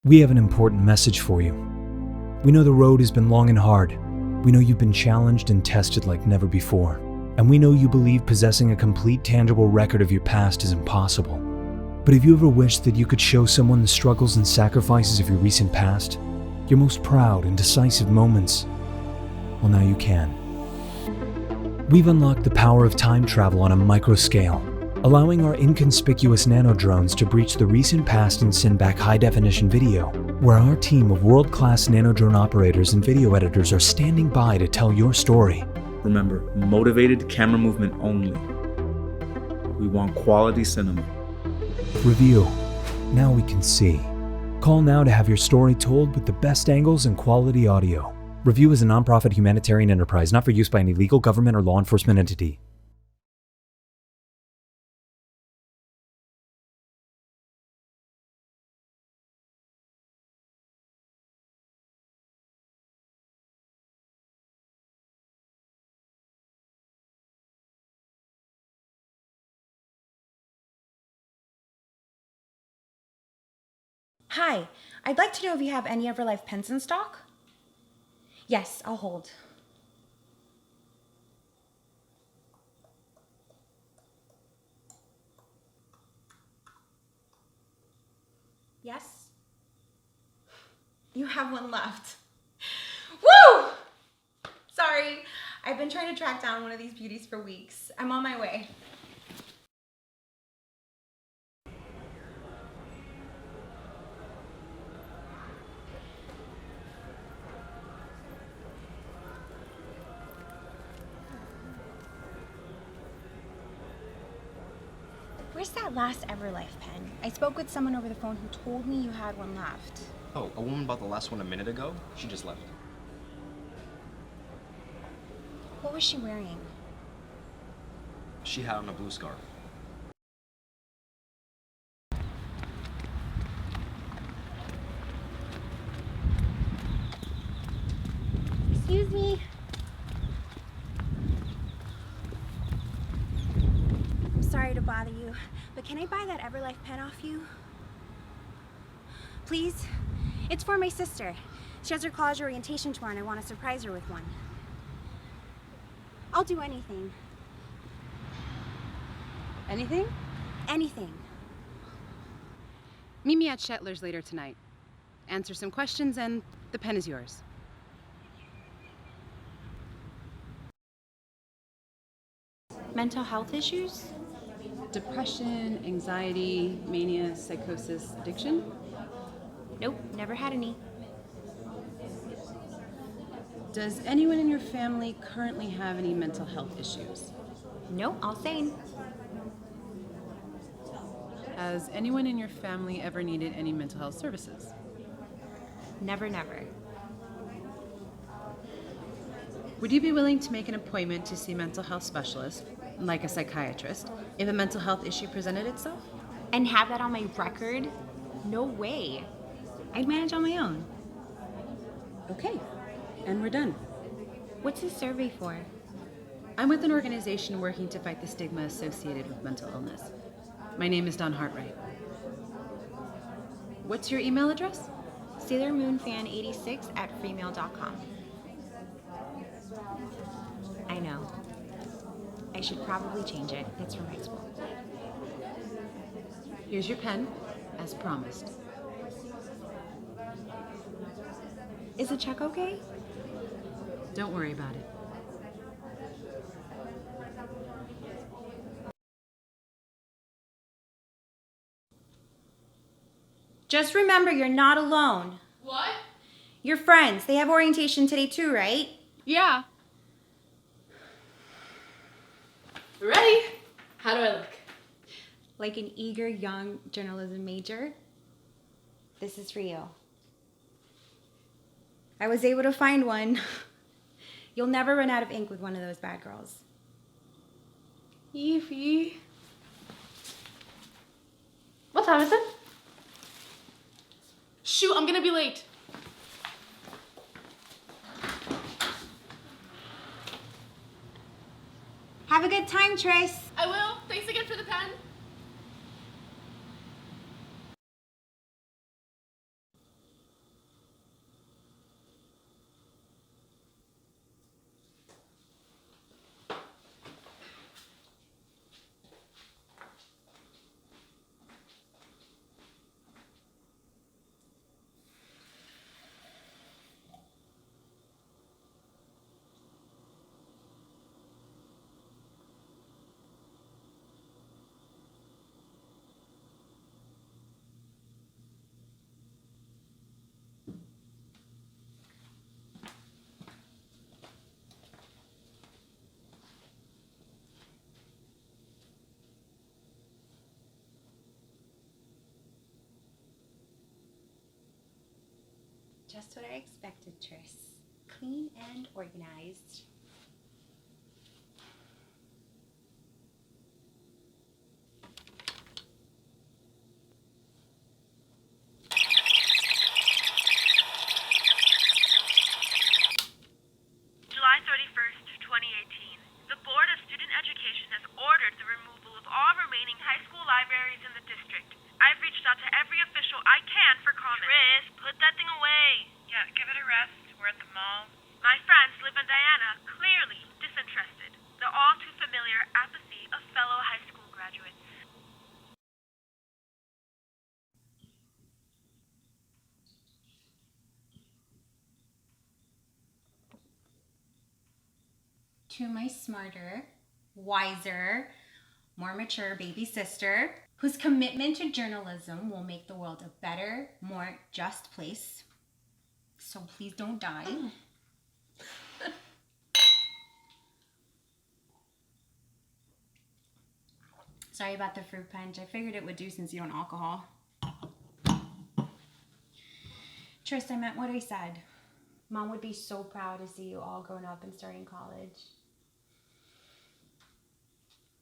We have an important message for you. We know the road has been long and hard. We know you've been challenged and tested like never before. And we know you believe possessing a complete, tangible record of your past is impossible. But have you ever wished that you could show someone the struggles and sacrifices of your recent past? Your most proud and decisive moments? Well, now you can. We've unlocked the power of time travel on a micro scale, allowing our inconspicuous nanodrones to breach the recent past and send back high-definition video, where our team of world-class nanodrone operators and video editors are standing by to tell your story. Remember, motivated camera movement only. We want quality cinema. Review. Now we can see. Call now to have your story told with the best angles and quality audio. Review is a nonprofit humanitarian enterprise, not for use by any legal, government, or law enforcement entity. Hi, I'd like to know if you have any EverLife pens in stock? Yes, I'll hold. Yes? You have one left. Woo! Sorry, I've been trying to track down one of these beauties for weeks. I'm on my way. Where's that last EverLife pen? I spoke with someone over the phone who told me you had one left. Oh, a woman bought the last one a minute ago? She just left. What was she wearing? She had on a blue scarf. Excuse me. I'm sorry to bother you, but can I buy that EverLife pen off you? Please? It's for my sister. She has her college orientation tomorrow and I want to surprise her with one. I'll do anything. Anything? Anything. Meet me at Shetler's later tonight. Answer some questions and the pen is yours. Mental health issues? Depression, anxiety, mania, psychosis, addiction? Nope, never had any. Does anyone in your family currently have any mental health issues? Nope, all sane. Has anyone in your family ever needed any mental health services? Never, never. Would you be willing to make an appointment to see a mental health specialist, like a psychiatrist, if a mental health issue presented itself? And have that on my record? No way. I'd manage on my own. Okay, and we're done. What's this survey for? I'm with an organization working to fight the stigma associated with mental illness. My name is Dawn Hartwright. What's your email address? SailorMoonFan86@freemail.com. I know. I should probably change it. It's from high school. Here's your pen, as promised. Is the check okay? Don't worry about it. Just remember, you're not alone. What? Your friends, they have orientation today too, right? Yeah. Ready? How do I look? Like an eager young journalism major. This is for you. I was able to find one. You'll never run out of ink with one of those bad girls. Evie. What time is it? Shoot, I'm gonna be late. Have a good time, Tris. I will. Thanks again for the pen. Just what I expected, Tris. Clean and organized. July 31st, 2018. The Board of Student Education has ordered the removal of all remaining high school libraries in the district. I've reached out to every official I can for comment. Tris, put that thing away. Yeah, give it a rest. We're at the mall. My friends, Liv and Diana, clearly disinterested. The all too familiar apathy of fellow high school graduates. To my smarter, wiser, more mature baby sister, whose commitment to journalism will make the world a better, more just place. So please don't die. Sorry about the fruit punch. I figured it would do since you don't alcohol. Tris, I meant what I said. Mom would be so proud to see you all grown up and starting college.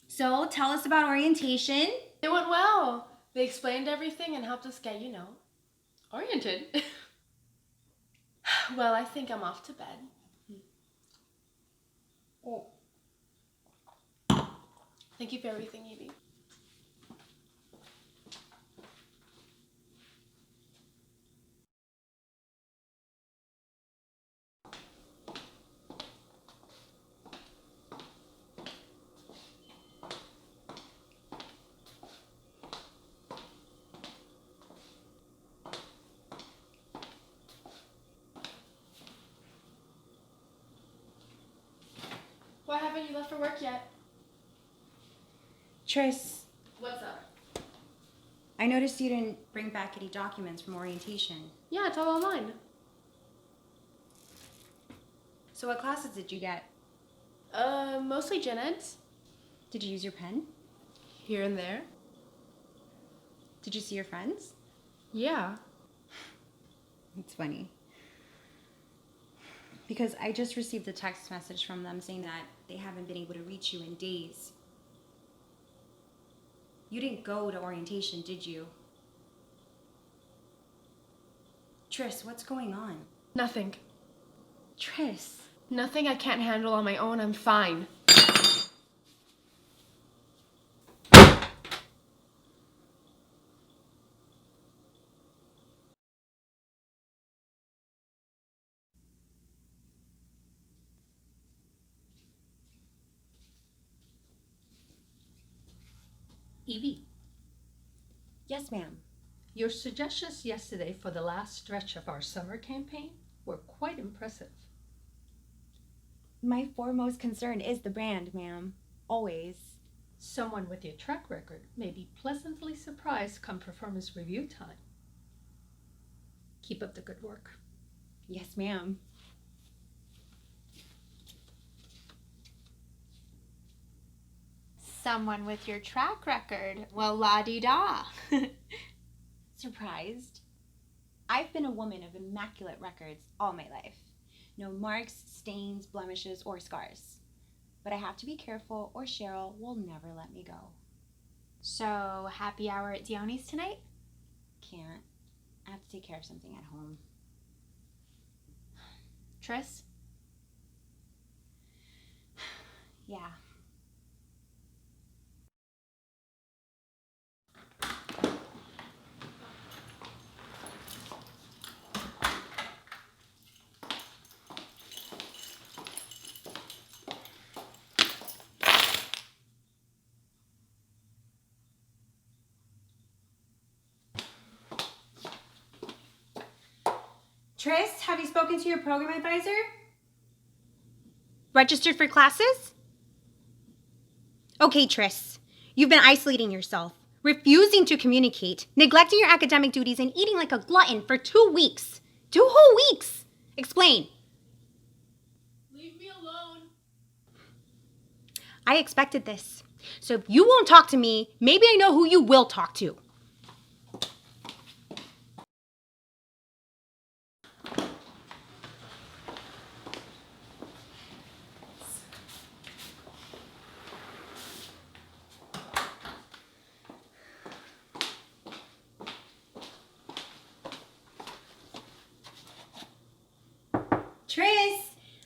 So tell us about orientation. It went well. They explained everything and helped us get, oriented. Well, I think I'm off to bed. Oh. Thank you for everything, Evie. Why haven't you left for work yet? Tris, What's up? I noticed you didn't bring back any documents from orientation. Yeah, it's all online. So what classes did you get? Mostly gen eds. Did you use your pen? Here and there. Did you see your friends? Yeah. It's funny. Because I just received a text message from them saying that they haven't been able to reach you in days. You didn't go to orientation, did you? Tris, what's going on? Nothing. Tris. Nothing I can't handle on my own. I'm fine. Evie, Yes, ma'am. your suggestions yesterday for the last stretch of our summer campaign were quite impressive. My foremost concern is the brand, ma'am. Always. Someone with your track record may be pleasantly surprised come performance review time. Keep up the good work. Yes, ma'am. Someone with your track record. Well, la-di-da. Surprised? I've been a woman of immaculate records all my life. No marks, stains, blemishes, or scars. But I have to be careful or Cheryl will never let me go. So, happy hour at Dioni's tonight? Can't. I have to take care of something at home. Tris? Yeah. Tris, have you spoken to your program advisor? Registered for classes? Okay, Tris. You've been isolating yourself, refusing to communicate, neglecting your academic duties, and eating like a glutton for 2 weeks. 2 whole weeks! Explain. Leave me alone. I expected this. So if you won't talk to me, maybe I know who you will talk to.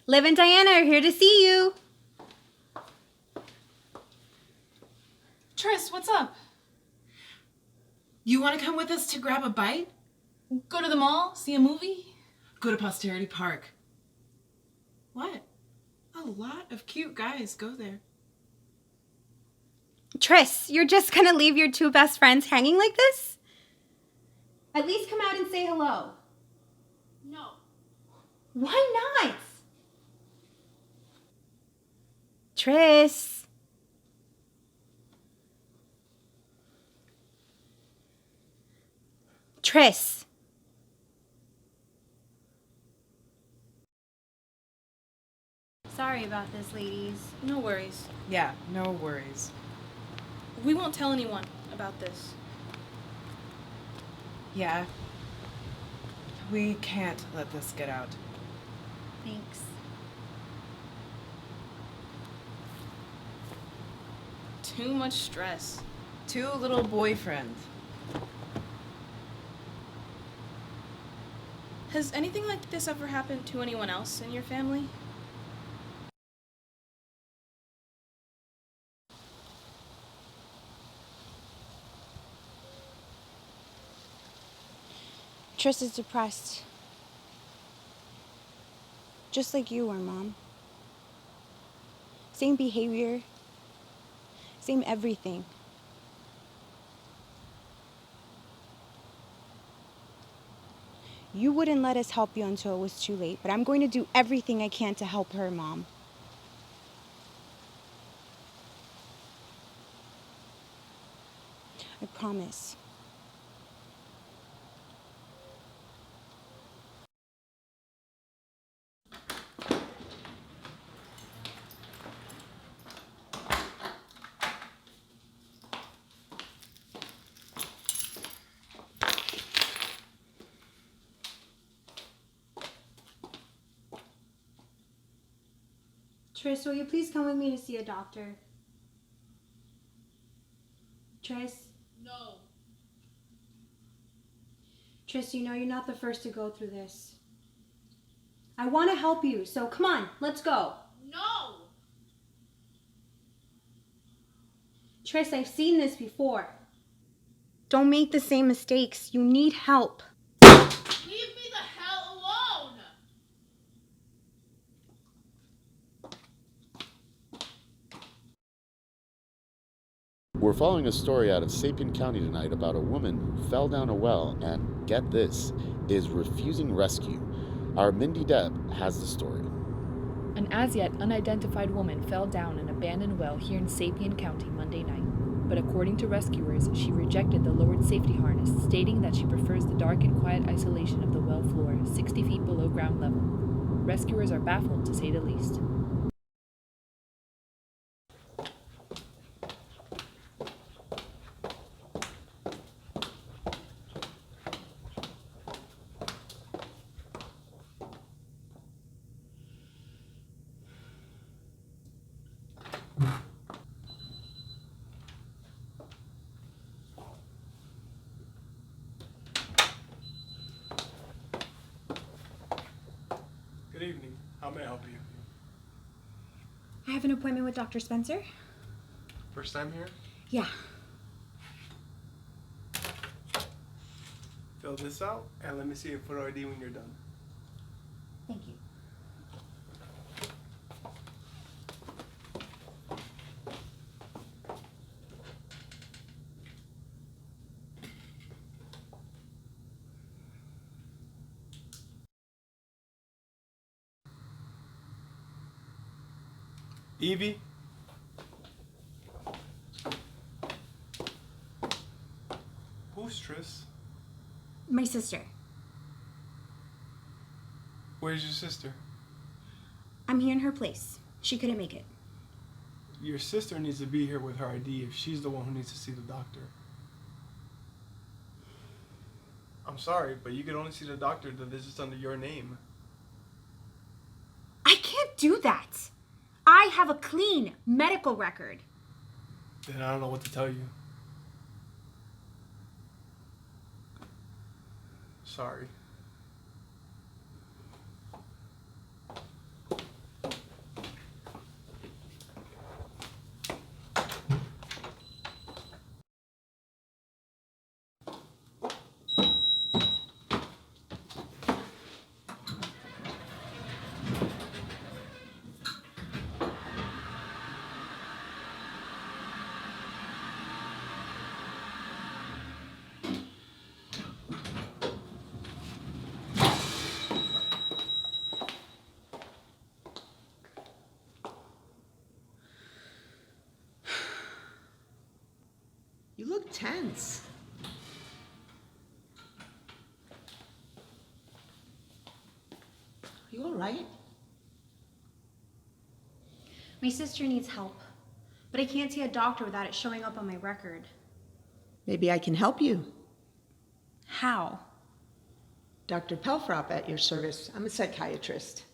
Liv and Diana are here to see you. Tris, what's up? You want to come with us to grab a bite? Go to the mall? See a movie? Go to Posterity Park? What? A lot of cute guys go there. Tris, you're just gonna leave your two best friends hanging like this? At least come out and say hello. No. Why not? Tris. Tris. Sorry about this, ladies. No worries. Yeah, no worries. We won't tell anyone about this. Yeah. We can't let this get out. Thanks. Too much stress. Two little boyfriends. Has anything like this ever happened to anyone else in your family? Tris is depressed. Just like you are, Mom. Same behavior. Same everything. You wouldn't let us help you until it was too late, but I'm going to do everything I can to help her, Mom. I promise. Tris, will you please come with me to see a doctor? Tris? No. Tris, you know you're not the first to go through this. I want to help you, so come on, let's go. No. Tris, I've seen this before. Don't make the same mistakes. You need help. Leave me the hell alone. We're following a story out of Sapien County tonight about a woman who fell down a well and, get this, is refusing rescue. Our Mindy Deb has the story. An as-yet unidentified woman fell down an abandoned well here in Sapien County Monday night. But according to rescuers, she rejected the lowered safety harness, stating that she prefers the dark and quiet isolation of the well floor, 60 feet below ground level. Rescuers are baffled, to say the least. Good evening. How may I help you? I have an appointment with Dr. Spencer. First time here? Yeah. Fill this out and let me see your photo ID when you're done. Thank you. Evie? Who's Tris? My sister. Where's your sister? I'm here in her place. She couldn't make it. Your sister needs to be here with her ID if she's the one who needs to see the doctor. I'm sorry, but you can only see the doctor that visits under your name. I can't do that. I have a clean medical record. Then I don't know what to tell you. Sorry. You look tense. You all right? My sister needs help, but I can't see a doctor without it showing up on my record. Maybe I can help you. How? Dr. Pelfrop at your service. I'm a psychiatrist.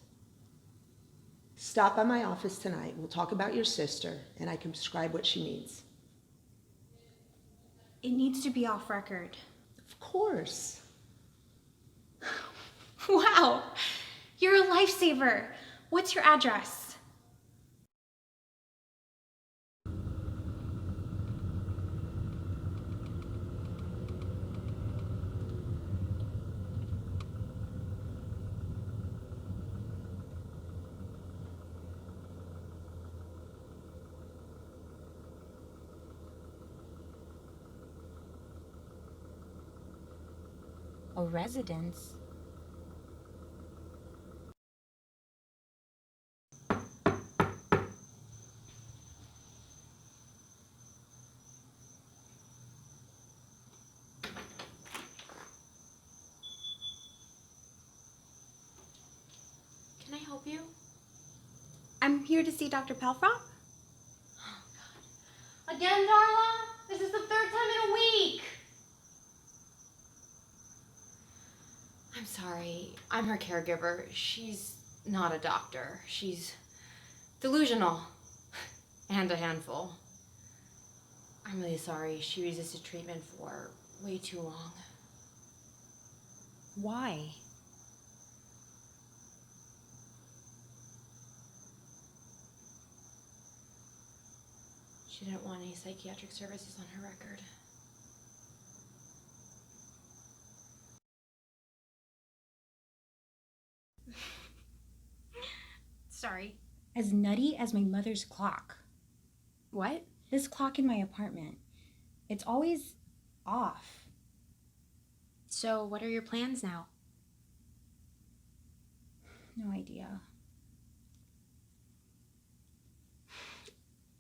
Stop by my office tonight. We'll talk about your sister, and I can prescribe what she needs. It needs to be off record. Of course. Wow, you're a lifesaver. What's your address? A residence? Can I help you? I'm here to see Dr. Pelfrop. Again, Darla? This is the third time in a week. I'm sorry. I'm her caregiver. She's not a doctor. She's delusional and a handful. I'm really sorry. She resisted treatment for way too long. Why? She didn't want any psychiatric services on her record. Sorry. As nutty as my mother's clock. What? This clock in my apartment. It's always off. So, what are your plans now? No idea.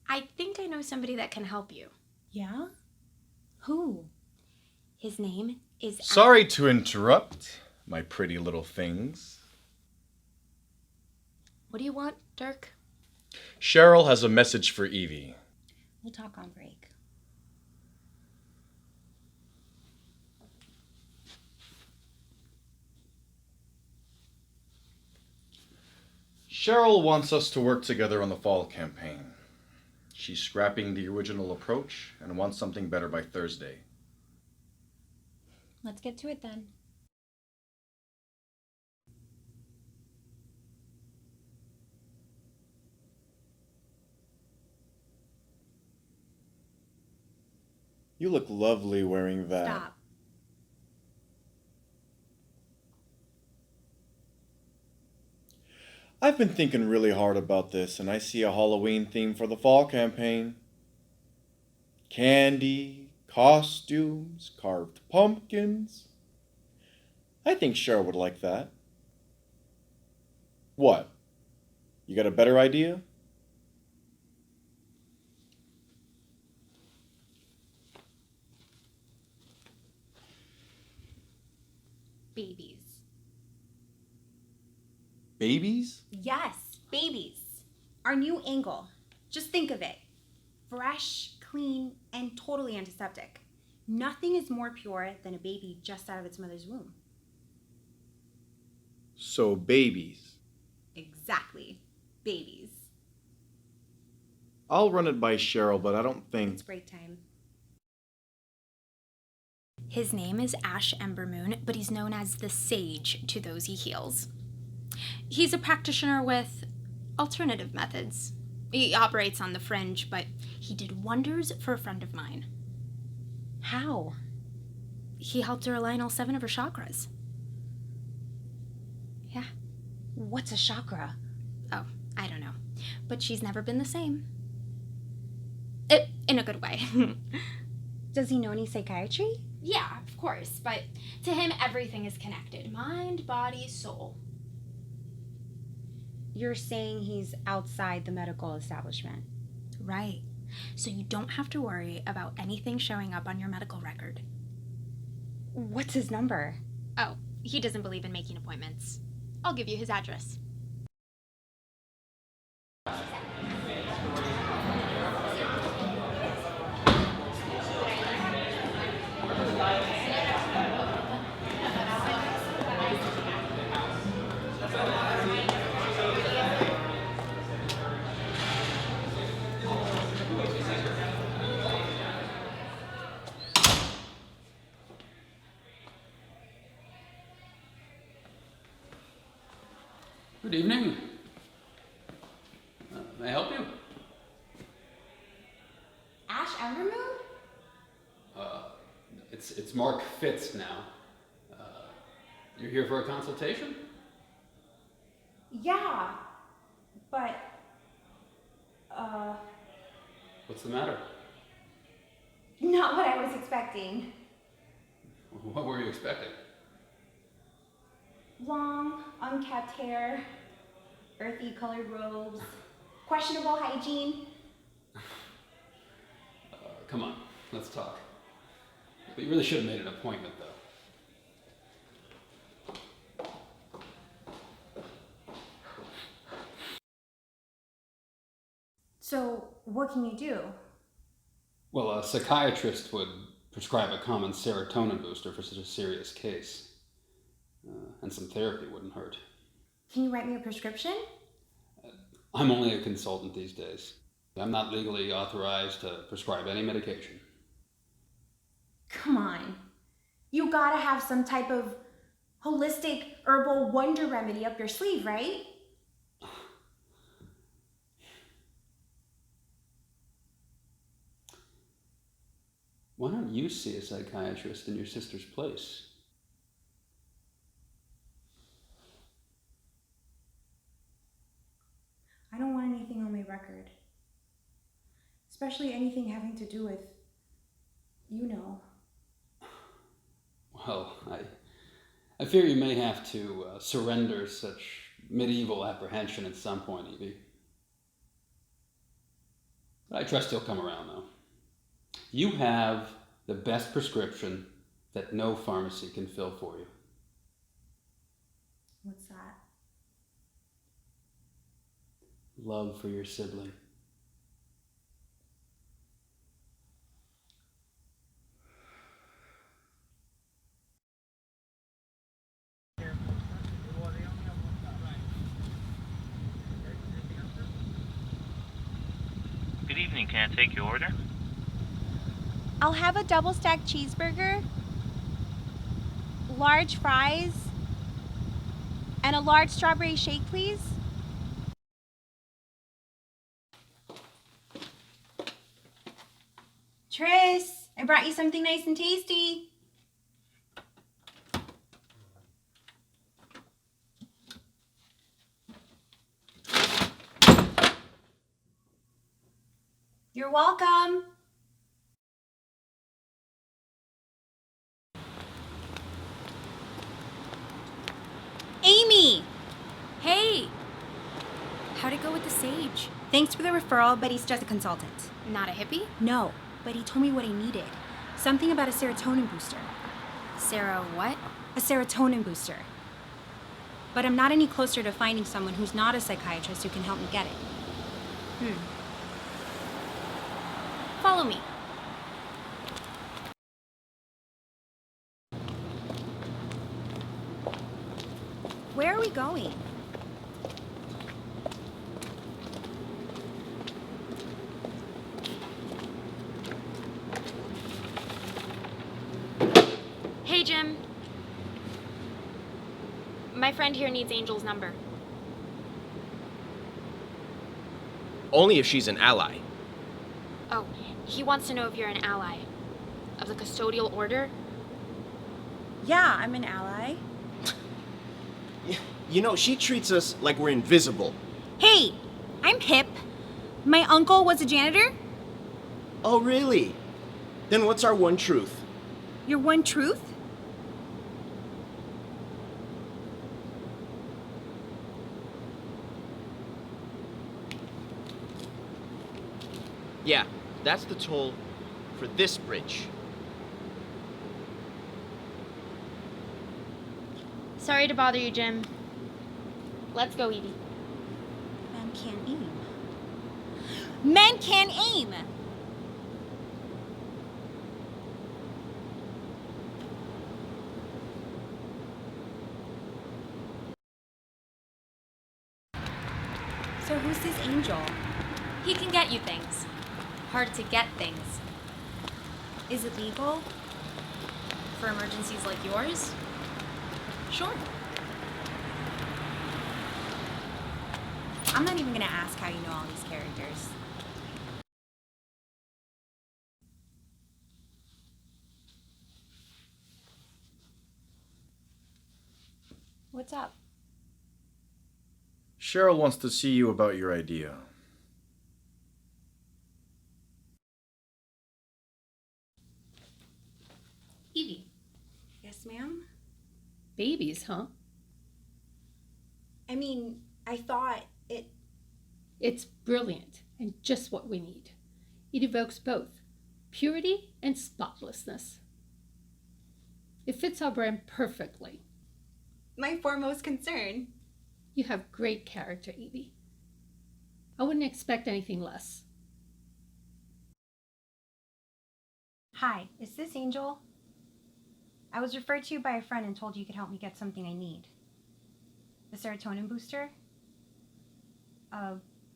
I think I know somebody that can help you. Yeah? Who? His name is... Sorry to interrupt, my pretty little things. What do you want, Dirk? Cheryl has a message for Evie. We'll talk on break. Cheryl wants us to work together on the fall campaign. She's scrapping the original approach and wants something better by Thursday. Let's get to it then. You look lovely wearing that. Stop. I've been thinking really hard about this, and I see a Halloween theme for the fall campaign. Candy, costumes, carved pumpkins. I think Cheryl would like that. What? You got a better idea? Babies. Babies? Yes, babies. Our new angle. Just think of it. Fresh, clean, and totally antiseptic. Nothing is more pure than a baby just out of its mother's womb. So babies. Exactly. Babies. I'll run it by Cheryl, but I don't think... It's break time. His name is Ash Embermoon, but he's known as the Sage to those he heals. He's a practitioner with alternative methods. He operates on the fringe, but he did wonders for a friend of mine. How? He helped her align all 7 of her chakras. Yeah. What's a chakra? Oh, I don't know. But she's never been the same. In a good way. Does he know any psychiatry? Yeah, of course, but to him everything is connected. Mind, body, soul. You're saying he's outside the medical establishment? Right. so you don't have to worry about anything showing up on your medical record. What's his number? Oh, he doesn't believe in making appointments. I'll give you his address. Good evening. May I help you? Ash Evermoon? It's Mark Fitz now. You're here for a consultation? Yeah, but, What's the matter? not what I was expecting. What were you expecting? Long, unkept hair, earthy colored robes, questionable hygiene. Come on, let's talk. But you really should have made an appointment, though. So, what can you do? Well, a psychiatrist would prescribe a common serotonin booster for such a serious case. And some therapy wouldn't hurt. Can you write me a prescription? I'm only a consultant these days. I'm not legally authorized to prescribe any medication. Come on. You gotta have some type of holistic herbal wonder remedy up your sleeve, right? Why don't you see a psychiatrist in your sister's place? I don't want anything on my record. Especially anything having to do with, you know. Well, I fear you may have to surrender such medieval apprehension at some point, Evie. But I trust you'll come around, though. You have the best prescription that no pharmacy can fill for you. What's that? Love for your sibling. Good evening, can I take your order? I'll have a double stacked cheeseburger, large fries, and a large strawberry shake, please. Tris, I brought you something nice and tasty. You're welcome. Amy! Hey! How'd it go with the sage? Thanks for the referral, but he's just a consultant. Not a hippie? No, but he told me what he needed. Something about a serotonin booster. Sarah, what? A serotonin booster. But I'm not any closer to finding someone who's not a psychiatrist who can help me get it. Follow me. Where are we going? Hey, Jim. My friend here needs Angel's number. Only if she's an ally. Oh, he wants to know if you're an ally. Of the custodial order? Yeah, I'm an ally. You know, she treats us like we're invisible. Hey, I'm hip. My uncle was a janitor. Oh, really? Then what's our one truth? Your one truth? Yeah, That's the toll for this bridge. Sorry to bother you, Jim. Let's go, Evie. Men can't aim. Men can't aim! So who's this angel? He can get you things. Hard to get things. Is it legal? For emergencies like yours? Sure. I'm not even gonna ask how you know all these characters. What's up? Cheryl wants to see you about your idea. Evie. Yes, ma'am? Babies, huh? I mean, I thought it... It's brilliant and just what we need. It evokes both purity and spotlessness. It fits our brand perfectly. My foremost concern. You have great character, Evie. I wouldn't expect anything less. Hi, is this Angel? I was referred to you by a friend and told you could help me get something I need. The serotonin booster?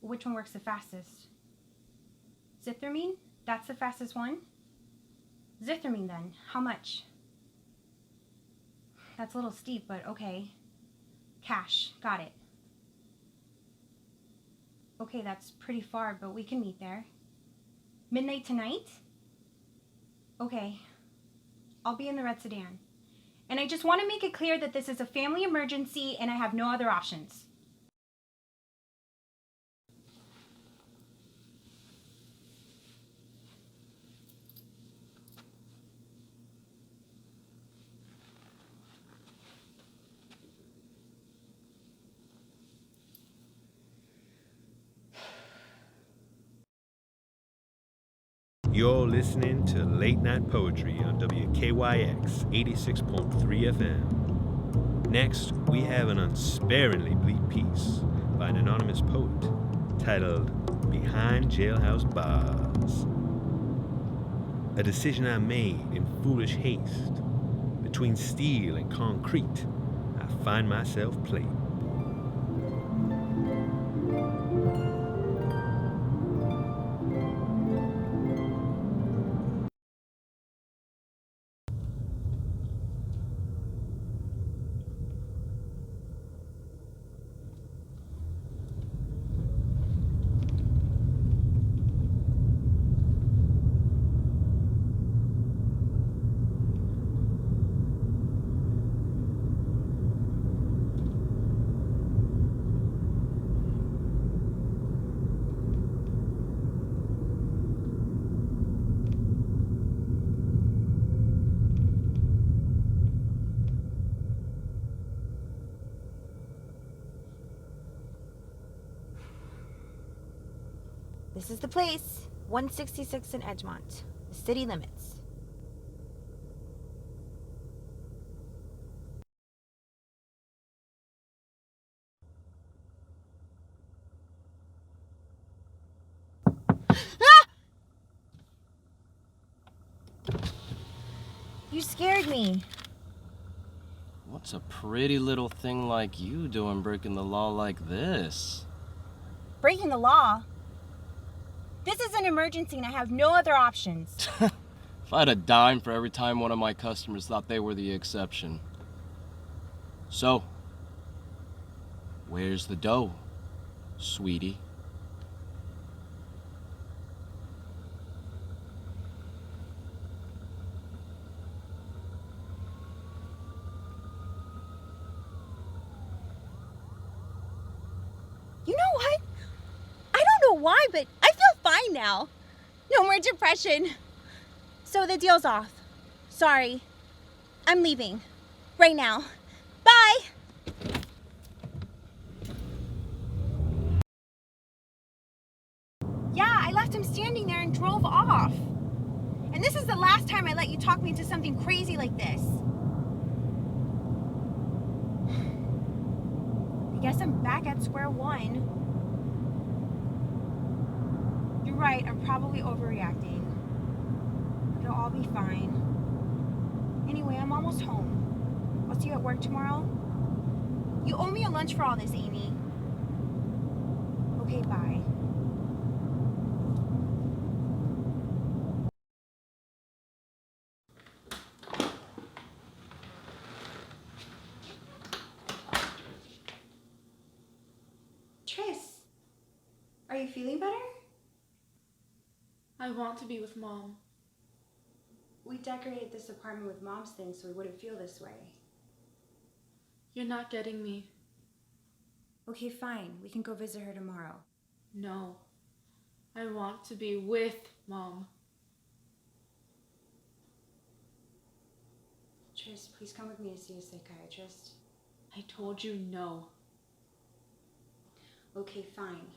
Which one works the fastest? Zithramine? That's the fastest one? Zithramine then, how much? That's a little steep, but okay. Cash, got it. Okay, that's pretty far, but we can meet there. Midnight tonight? Okay. I'll be in the red sedan. And I just want to make it clear that this is a family emergency and I have no other options. You're listening to Late Night Poetry on WKYX 86.3 FM. Next, we have an unsparingly bleak piece by an anonymous poet titled Behind Jailhouse Bars. A decision I made in foolish haste. Between steel and concrete, I find myself playing. This is the place, 166 in Edgemont, the city limits. Ah! You scared me. What's a pretty little thing like you doing breaking the law like this? Breaking the law? This is an emergency and I have no other options. If I had a dime for every time one of my customers thought they were the exception. So, where's the dough, sweetie? You know what? I don't know why, but I feel fine now. No more depression. So the deal's off. Sorry. I'm leaving. Right now. Bye! Yeah, I left a him standing there and drove off. And this is the last time I let you talk me into something crazy like this. I guess I'm back at square one. You're right, I'm probably overreacting. But it'll all be fine. Anyway, I'm almost home. I'll see you at work tomorrow. You owe me a lunch for all this, Amy. Okay, bye. Tris, are you feeling better? I want to be with Mom. We decorated this apartment with Mom's things so we wouldn't feel this way. You're not getting me. Okay, fine. We can go visit her tomorrow. No. I want to be with Mom. Tris, please come with me to see a psychiatrist. I told you no. Okay, fine.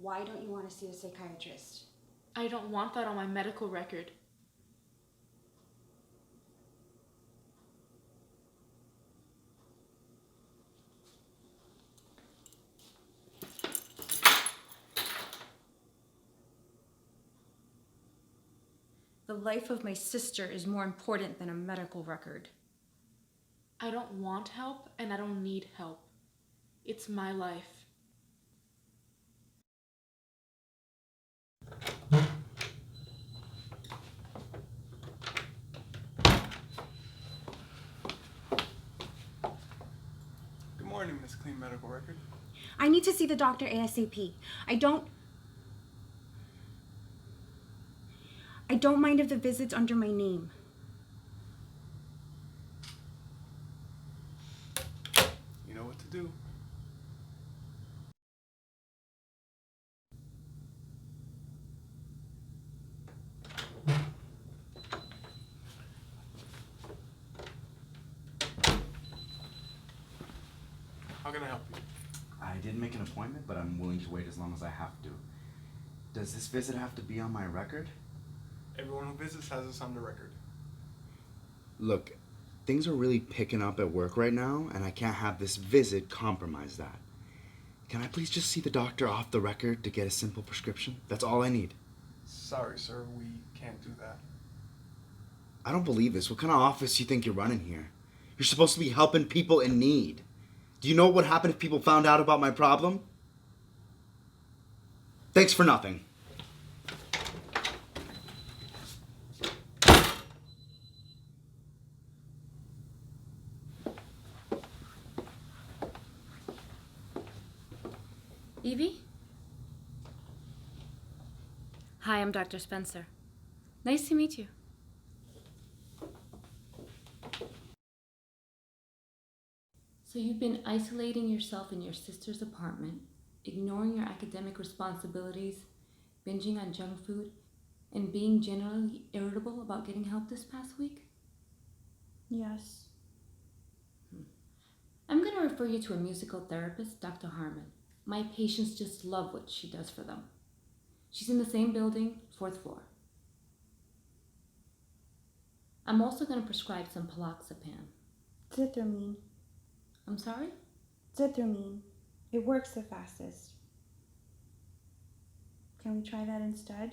Why don't you want to see a psychiatrist? I don't want that on my medical record. The life of my sister is more important than a medical record. I don't want help and I don't need help. It's my life. Good morning, Miss Clean Medical Record. I need to see the doctor ASAP. I don't mind if the visit's under my name. You know what to do. How can I help you? I did make an appointment, but I'm willing to wait as long as I have to. Does this visit have to be on my record? Everyone who visits has us on the record. Look, things are really picking up at work right now, and I can't have this visit compromise that. Can I please just see the doctor off the record to get a simple prescription? That's all I need. Sorry, sir, we can't do that. I don't believe this. What kind of office do you think you're running here? You're supposed to be helping people in need. Do you know what would happen if people found out about my problem? Thanks for nothing. Evie? Hi, I'm Dr. Spencer. Nice to meet you. So you've been isolating yourself in your sister's apartment, ignoring your academic responsibilities, binging on junk food, and being generally irritable about getting help this past week? Yes. I'm going to refer you to a musical therapist, Dr. Harmon. My patients just love what she does for them. She's in the same building, 4th floor. I'm also going to prescribe some paloxapam. Zithramine. I'm sorry? Zithramine. It works the fastest. Can we try that instead?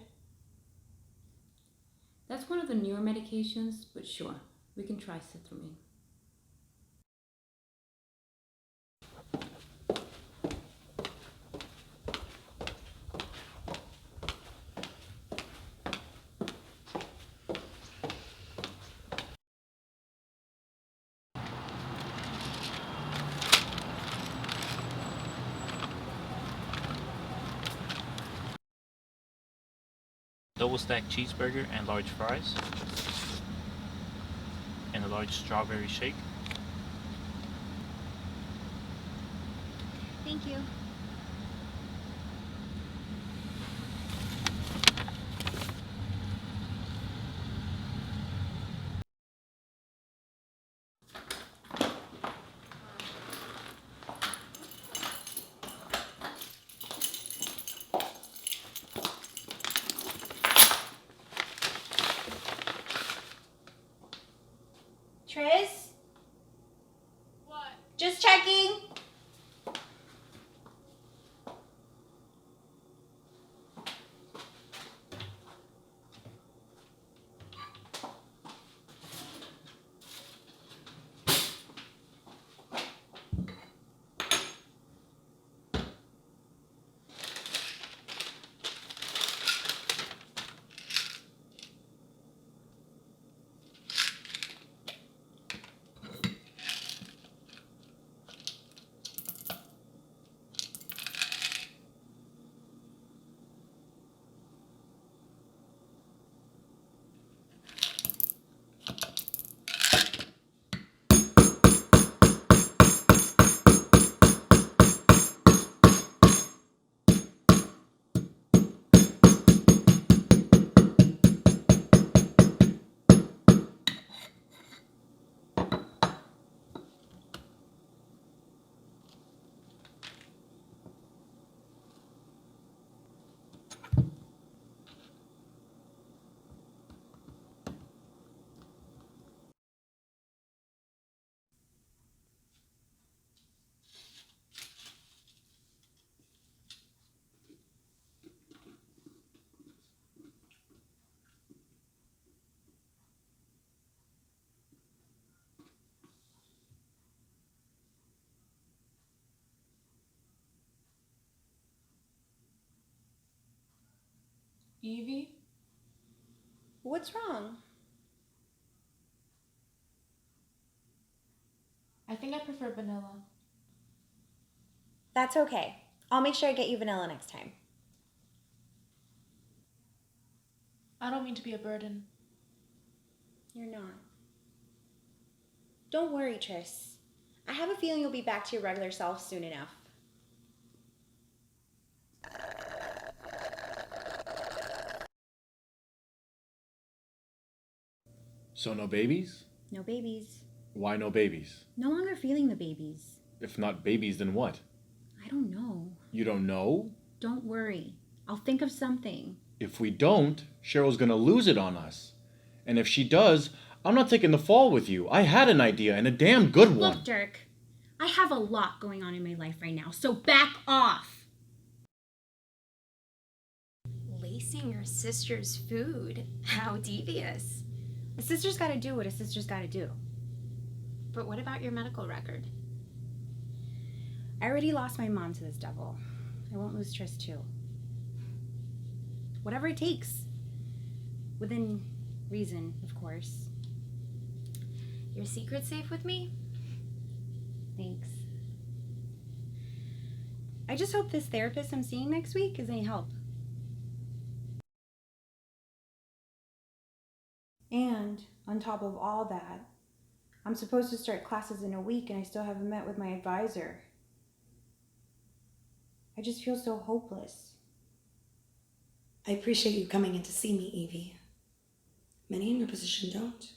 That's one of the newer medications, but sure, we can try Zithramine. Double stacked cheeseburger and large fries. And a large strawberry shake. Thank you. Evie? What's wrong? I think I prefer vanilla. That's okay. I'll make sure I get you vanilla next time. I don't mean to be a burden. You're not. Don't worry, Tris. I have a feeling you'll be back to your regular self soon enough. So no babies? No babies. Why no babies? No longer feeling the babies. If not babies, then what? I don't know. You don't know? Don't worry. I'll think of something. If we don't, Cheryl's gonna lose it on us. And if she does, I'm not taking the fall with you. I had an idea, and a damn good one. Look, Dirk, I have a lot going on in my life right now, so back off. Lacing your sister's food? How devious. A sister's gotta do what a sister's gotta do. But what about your medical record? I already lost my mom to this devil. I won't lose Tris too. Whatever it takes. Within reason, of course. Your secret safe with me? Thanks. I just hope this therapist I'm seeing next week is any help. And on top of all that, I'm supposed to start classes in a week and I still haven't met with my advisor. I just feel so hopeless. I appreciate you coming in to see me, Evie. Many in your position don't.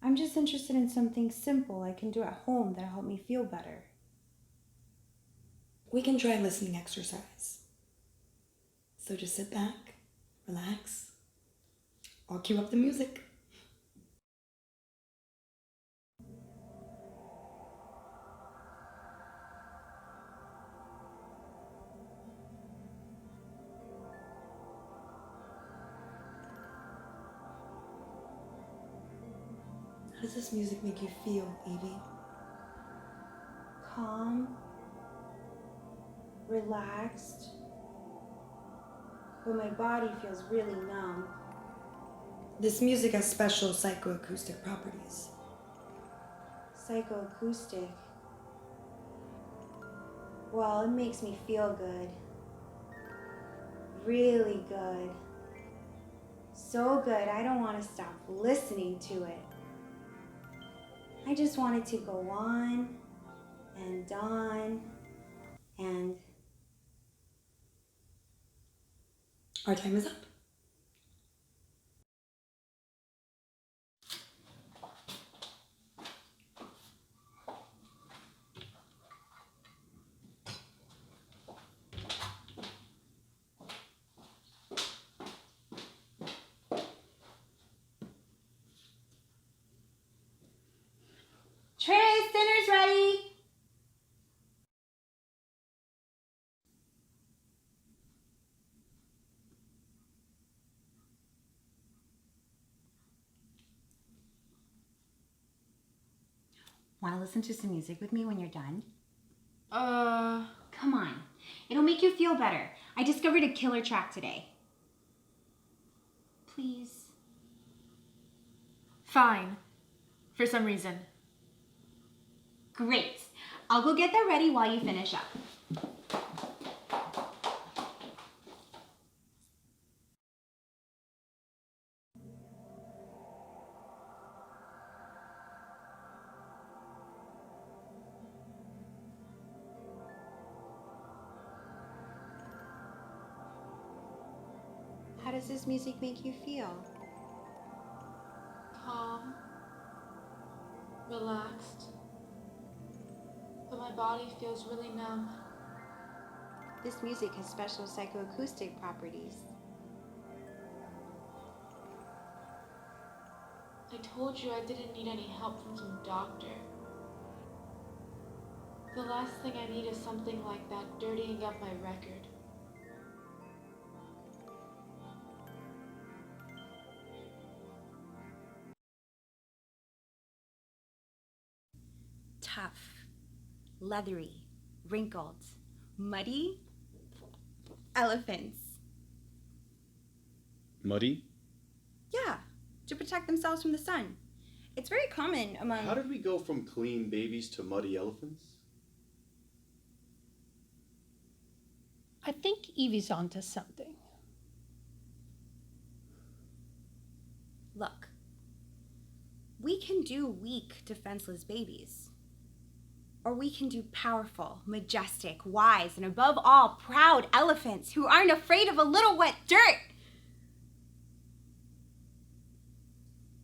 I'm just interested in something simple I can do at home that'll help me feel better. We can try listening exercise. So just sit back, relax. I'll cue up the music. How does this music make you feel, Evie? Calm, relaxed, but my body feels really numb. This music has special psychoacoustic properties. Psychoacoustic. Well, it makes me feel good. Really good. So good, I don't want to stop listening to it. I just want it to go on and on and... Our time is up. Tris, dinner's ready! Want to listen to some music with me when you're done? Come on. It'll make you feel better. I discovered a killer track today. Please. Fine. For some reason. Great. I'll go get that ready while you finish up. How does this music make you feel? Calm. Relaxed. But my body feels really numb. This music has special psychoacoustic properties. I told you I didn't need any help from some doctor. The last thing I need is something like that dirtying up my record. Tough, leathery, wrinkled, muddy, elephants. Muddy? Yeah, to protect themselves from the sun. It's very common among... How did we go from clean babies to muddy elephants? I think Evie's onto something. Look, we can do weak, defenseless babies. Or we can do powerful, majestic, wise, and above all, proud elephants who aren't afraid of a little wet dirt.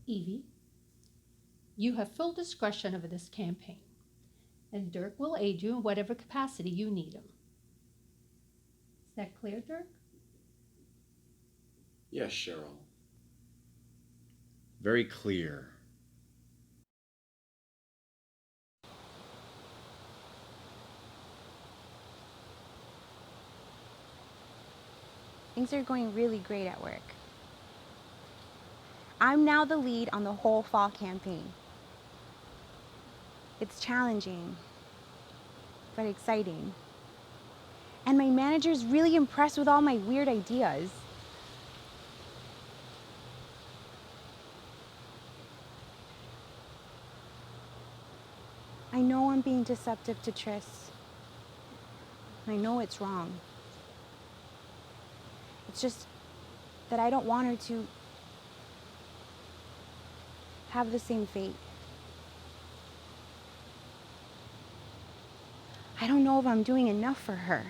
Evie, you have full discretion over this campaign, and Dirk will aid you in whatever capacity you need him. Is that clear, Dirk? Yes, Cheryl. Very clear. Things are going really great at work. I'm now the lead on the whole fall campaign. It's challenging, but exciting. And my manager's really impressed with all my weird ideas. I know I'm being deceptive to Tris. I know it's wrong. It's just that I don't want her to have the same fate. I don't know if I'm doing enough for her.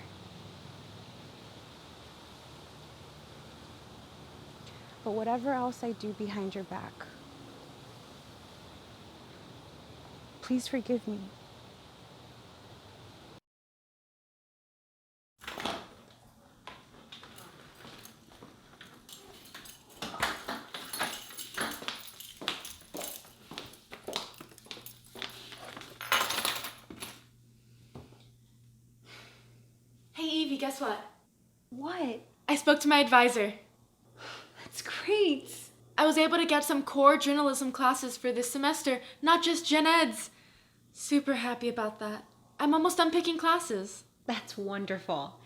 But whatever else I do behind your back, please forgive me. Hey, Evie, guess what? What? I spoke to my advisor. That's great. I was able to get some core journalism classes for this semester, not just gen eds. Super happy about that. I'm almost done picking classes. That's wonderful.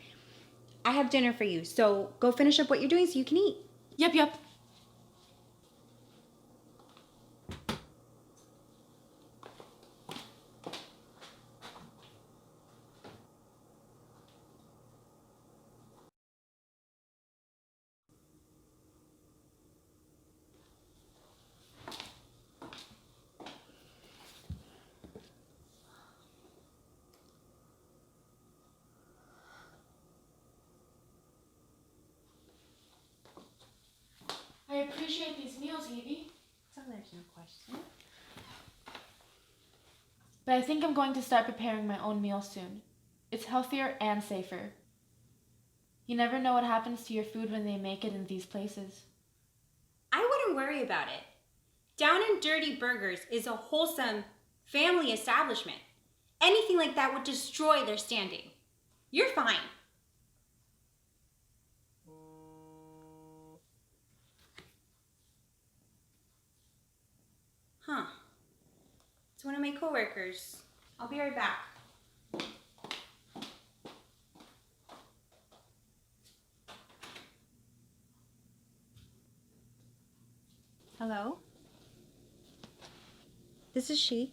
I have dinner for you, so go finish up what you're doing so you can eat. Yep. I appreciate these meals, Evie. So there's no question. But I think I'm going to start preparing my own meals soon. It's healthier and safer. You never know what happens to your food when they make it in these places. I wouldn't worry about it. Down and Dirty Burgers is a wholesome family establishment. Anything like that would destroy their standing. You're fine. Huh. It's one of my coworkers. I'll be right back. Hello? This is she.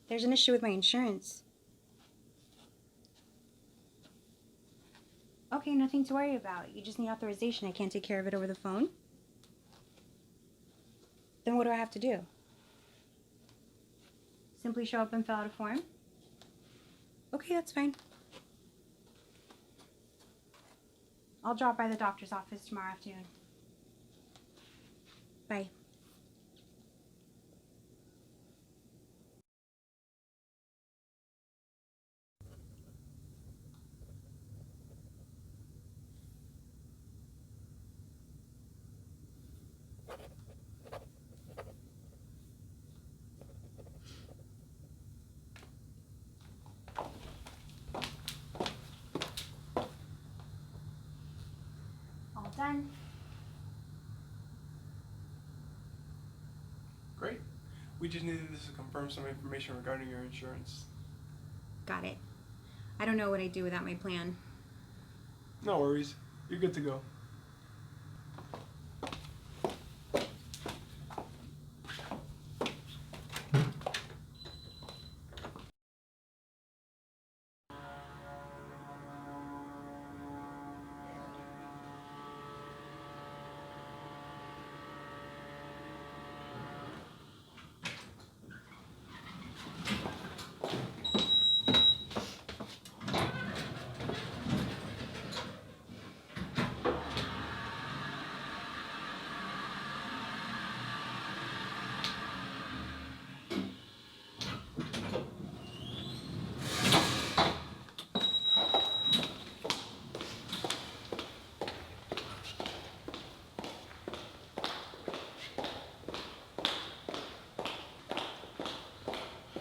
There's an issue with my insurance. Okay, nothing to worry about. You just need authorization. I can't take care of it over the phone. Then what do I have to do? Simply show up and fill out a form? Okay, that's fine. I'll drop by the doctor's office tomorrow afternoon. Bye. All done. Great. We just needed this to confirm some information regarding your insurance. Got it. I don't know what I'd do without my plan. No worries. You're good to go.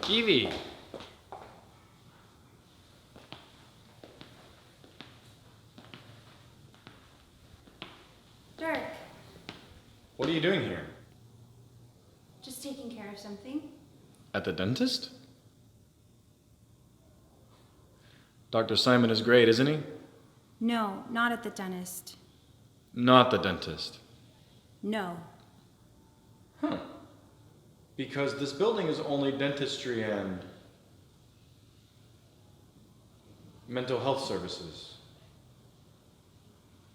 Evie! Dirk, What are you doing here? just taking care of something. At the dentist? Dr. Simon is great, isn't he? No, not at the dentist. Not the dentist. No. Huh. Because this building is only dentistry and mental health services.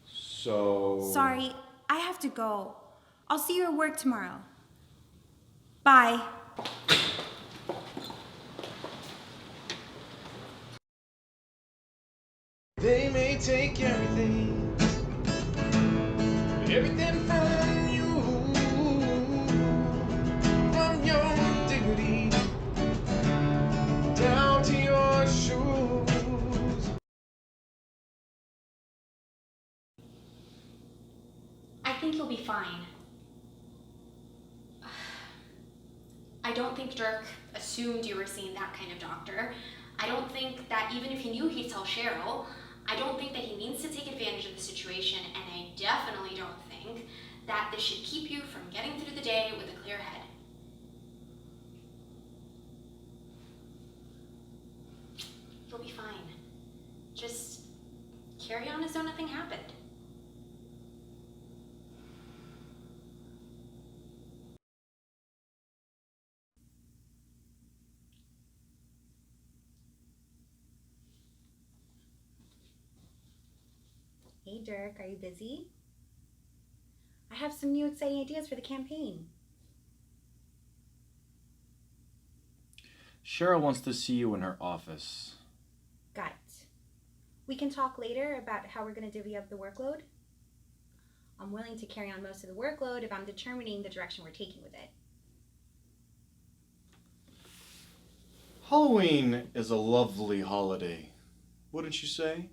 So... Sorry, I have to go. I'll see you at work tomorrow. Bye. They may take everything from you, from your dignity down to your shoes. I think you'll be fine. I don't think Dirk assumed you were seeing that kind of doctor. I don't think that even if he knew he'd tell Cheryl, I don't think that he means to take advantage of the situation, and I definitely don't think that this should keep you from getting through the day with a clear head. You'll be fine. Just carry on as though nothing happened. Hey Dirk, are you busy? I have some new exciting ideas for the campaign. Cheryl wants to see you in her office. Got it. We can talk later about how we're going to divvy up the workload. I'm willing to carry on most of the workload if I'm determining the direction we're taking with it. Halloween is a lovely holiday, wouldn't you say?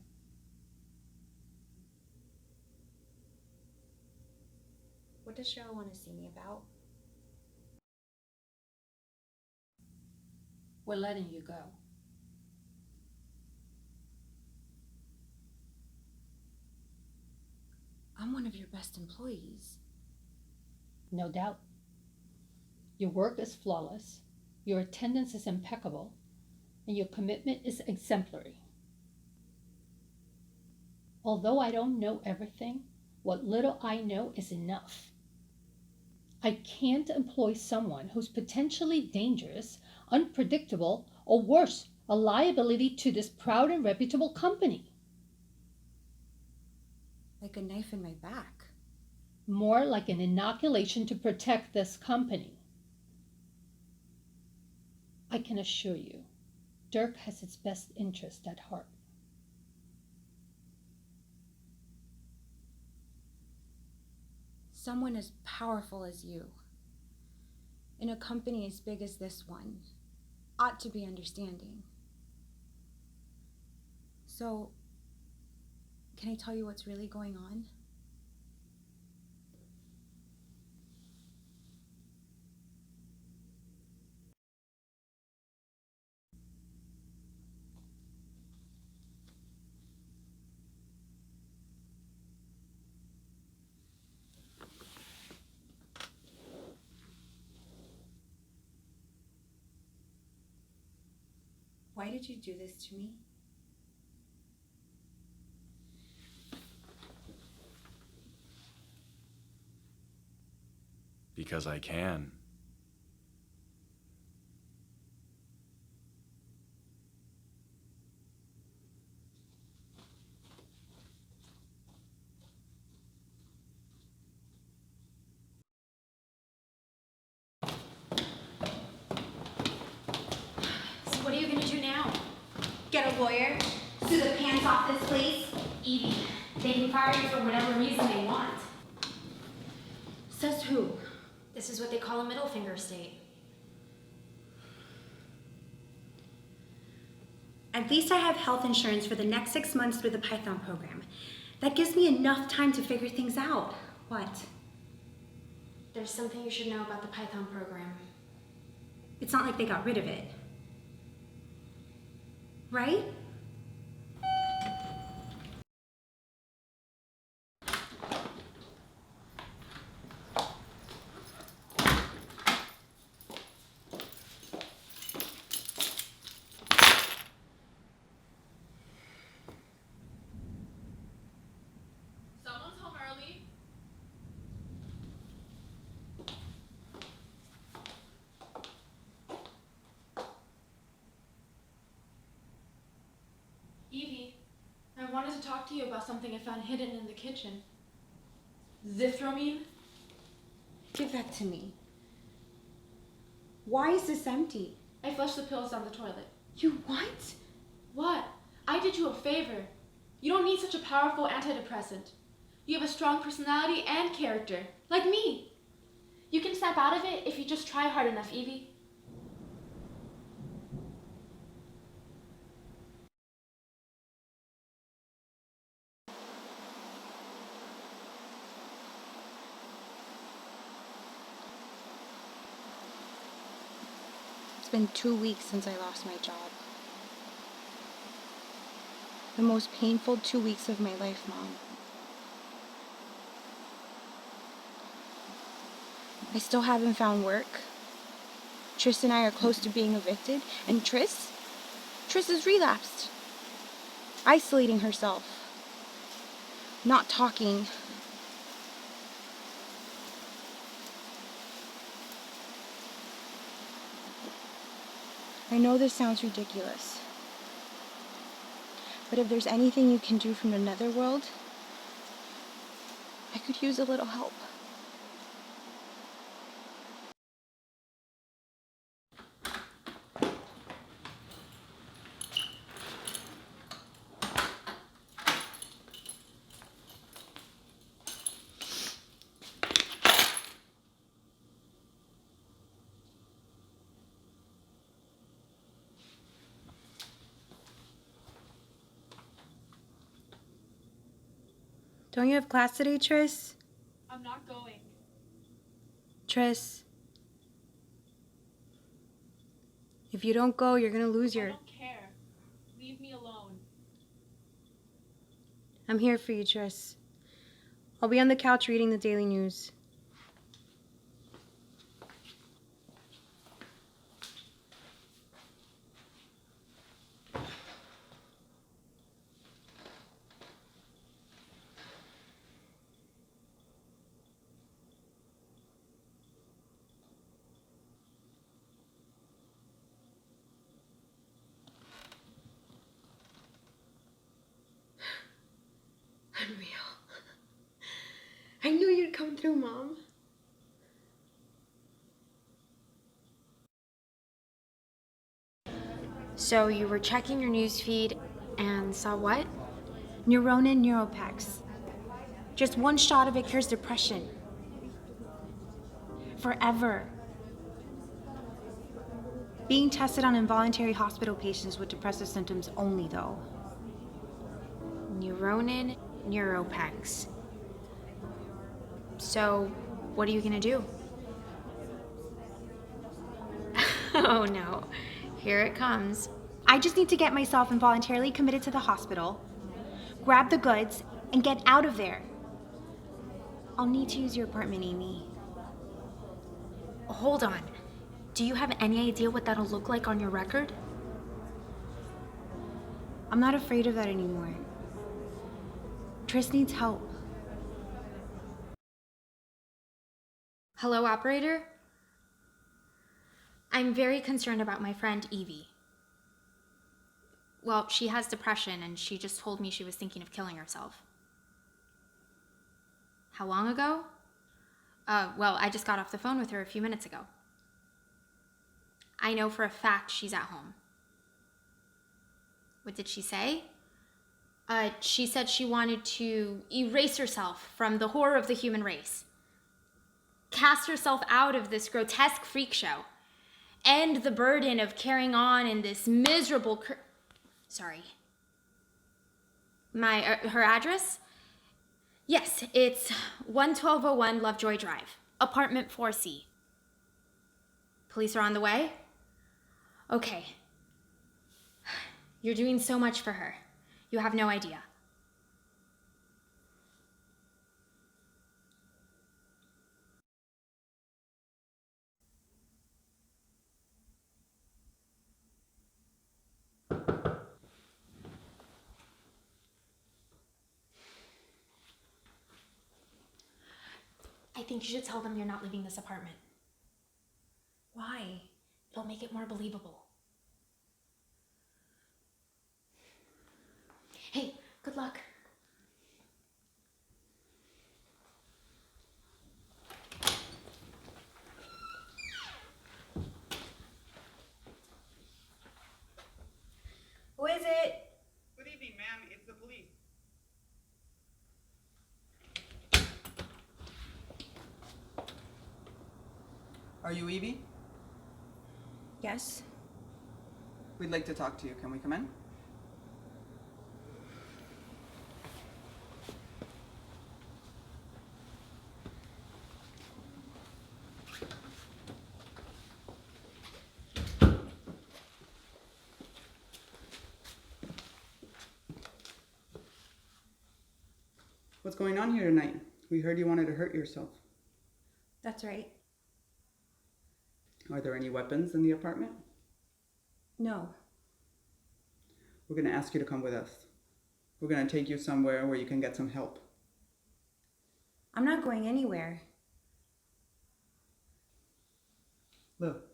What does Cheryl want to see me about? We're letting you go. I'm one of your best employees. No doubt. Your work is flawless, your attendance is impeccable, and your commitment is exemplary. Although I don't know everything, what little I know is enough. I can't employ someone who's potentially dangerous, unpredictable, or worse, a liability to this proud and reputable company. Like a knife in my back. More like an inoculation to protect this company. I can assure you, Dirk has its best interest at heart. Someone as powerful as you, in a company as big as this one, ought to be understanding. So, can I tell you what's really going on? Why did you do this to me? because I can. So what are you gonna do now? Get a lawyer? Sue the pants off this place? Evie, they can fire you for whatever reason they want. Says who? This is what they call a middle finger state. At least I have health insurance for the next 6 months through the Python program. That gives me enough time to figure things out. What? There's something you should know about the Python program. It's not like they got rid of it. Right? Someone's home early. Evie, I wanted to talk to you about something I found hidden in the kitchen. Zithramine? Give that to me. Why is this empty? I flushed the pills down the toilet. You what? What? I did you a favor. You don't need such a powerful antidepressant. You have a strong personality and character, like me. You can snap out of it if you just try hard enough, Evie. It's been 2 weeks since I lost my job. The most painful 2 weeks of my life, Mom. I still haven't found work. Tris and I are close to being evicted, and Tris has relapsed. Isolating herself. Not talking. I know this sounds ridiculous. But if there's anything you can do from the netherworld, I could use a little help. Don't you have class today, Tris? I'm not going. Tris. If you don't go, you're gonna lose I your... don't care. Leave me alone. I'm here for you, Tris. I'll be on the couch reading the daily news. Unreal. I knew you'd come through, Mom. So you were checking your newsfeed and saw what? Neuronin Neuropex. Just one shot of it cures depression. Forever. Being tested on involuntary hospital patients with depressive symptoms only, though. Neuronin Neuropex. So, what are you gonna do? Oh no, here it comes. I just need to get myself involuntarily committed to the hospital, grab the goods, and get out of there. I'll need to use your apartment, Amy. Hold on. Do you have any idea what that'll look like on your record? I'm not afraid of that anymore. Tris needs help. Hello, operator? I'm very concerned about my friend Evie. Well, she has depression and she just told me she was thinking of killing herself. How long ago? Well, I just got off the phone with her a few minutes ago. I know for a fact she's at home. What did she say? She said she wanted to erase herself from the horror of the human race. Cast herself out of this grotesque freak show. End the burden of carrying on in this miserable Sorry. Her address? Yes, it's 11201 Lovejoy Drive, apartment 4C. Police are on the way? Okay. You're doing so much for her. You have no idea. I think you should tell them you're not leaving this apartment. Why? It'll make it more believable. Hey, good luck. Who is it? Good evening, ma'am. It's the police. Are you Evie? Yes. We'd like to talk to you. Can we come in? What's going on here tonight? We heard you wanted to hurt yourself. That's right. Are there any weapons in the apartment? No. We're going to ask you to come with us. We're going to take you somewhere where you can get some help. I'm not going anywhere. Look.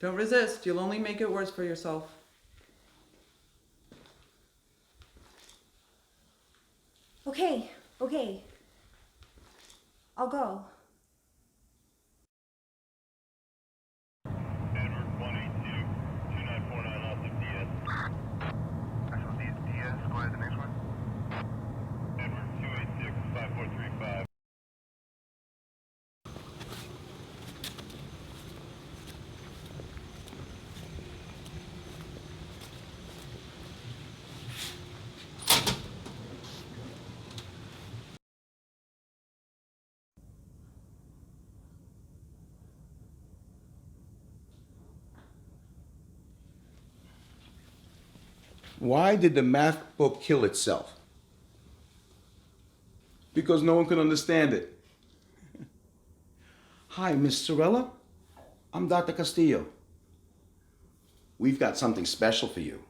Don't resist. You'll only make it worse for yourself. Okay. I'll go. Why did the math book kill itself? Because no one could understand it. Hi, Miss Sorella. I'm Dr. Castillo. We've got something special for you.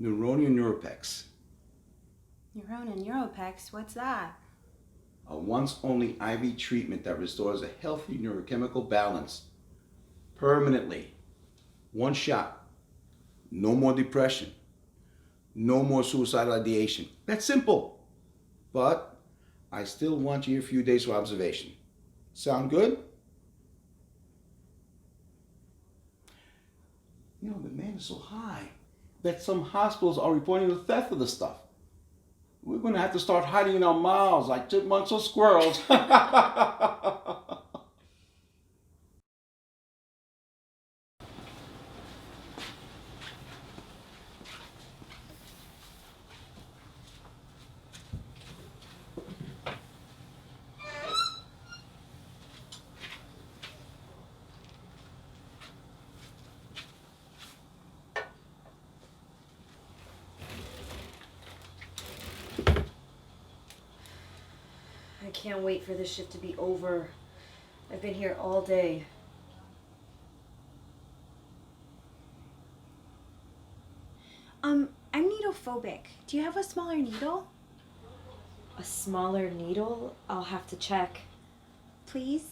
Neuronia Neuropex. Neurona Neuropex, what's that? A once-only IV treatment that restores a healthy neurochemical balance. Permanently. One shot. No more depression. No more suicidal ideation. That's simple. But I still want you a few days for observation. Sound good? You know, the demand is so high that some hospitals are reporting the theft of the stuff. We're going to have to start hiding in our mouths like chipmunks or squirrels. I can't wait for this shift to be over. I've been here all day. claustrophobic. Do you have a smaller needle? A smaller needle? I'll have to check. Please?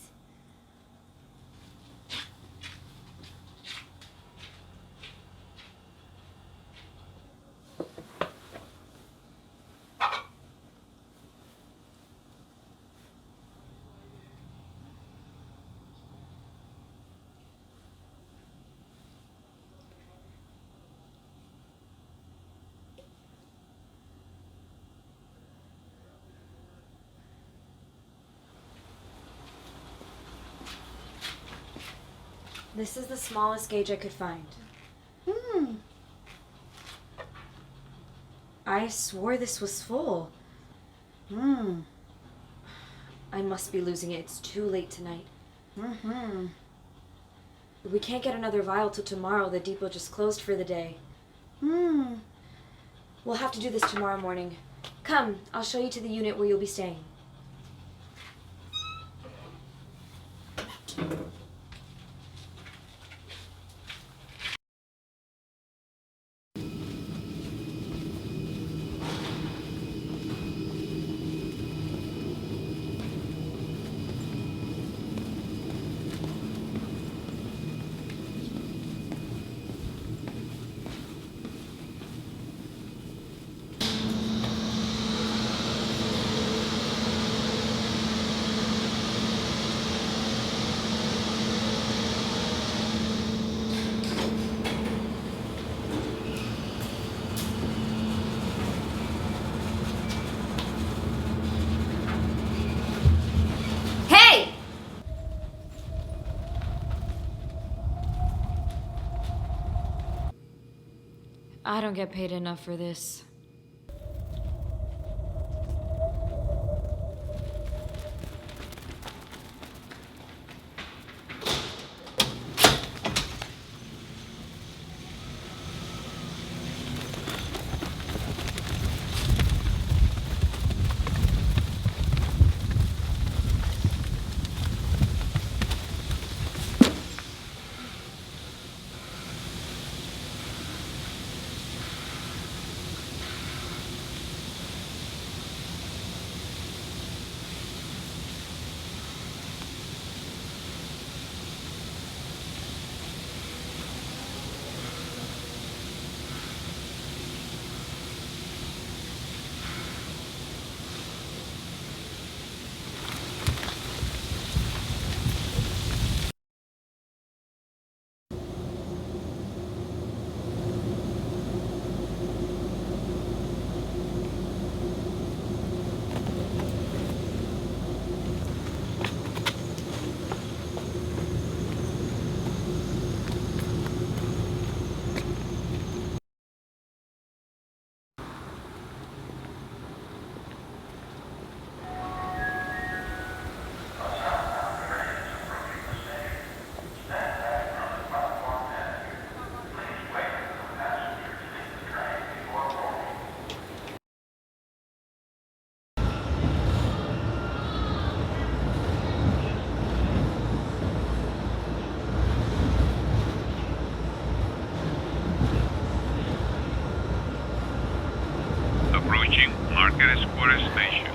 This is the smallest gauge I could find. I swore this was full. I must be losing it. It's too late tonight. We can't get another vial till tomorrow. The depot just closed for the day. We'll have to do this tomorrow morning. Come, I'll show you to the unit where you'll be staying. I don't get paid enough for this. Approaching Market Square Station.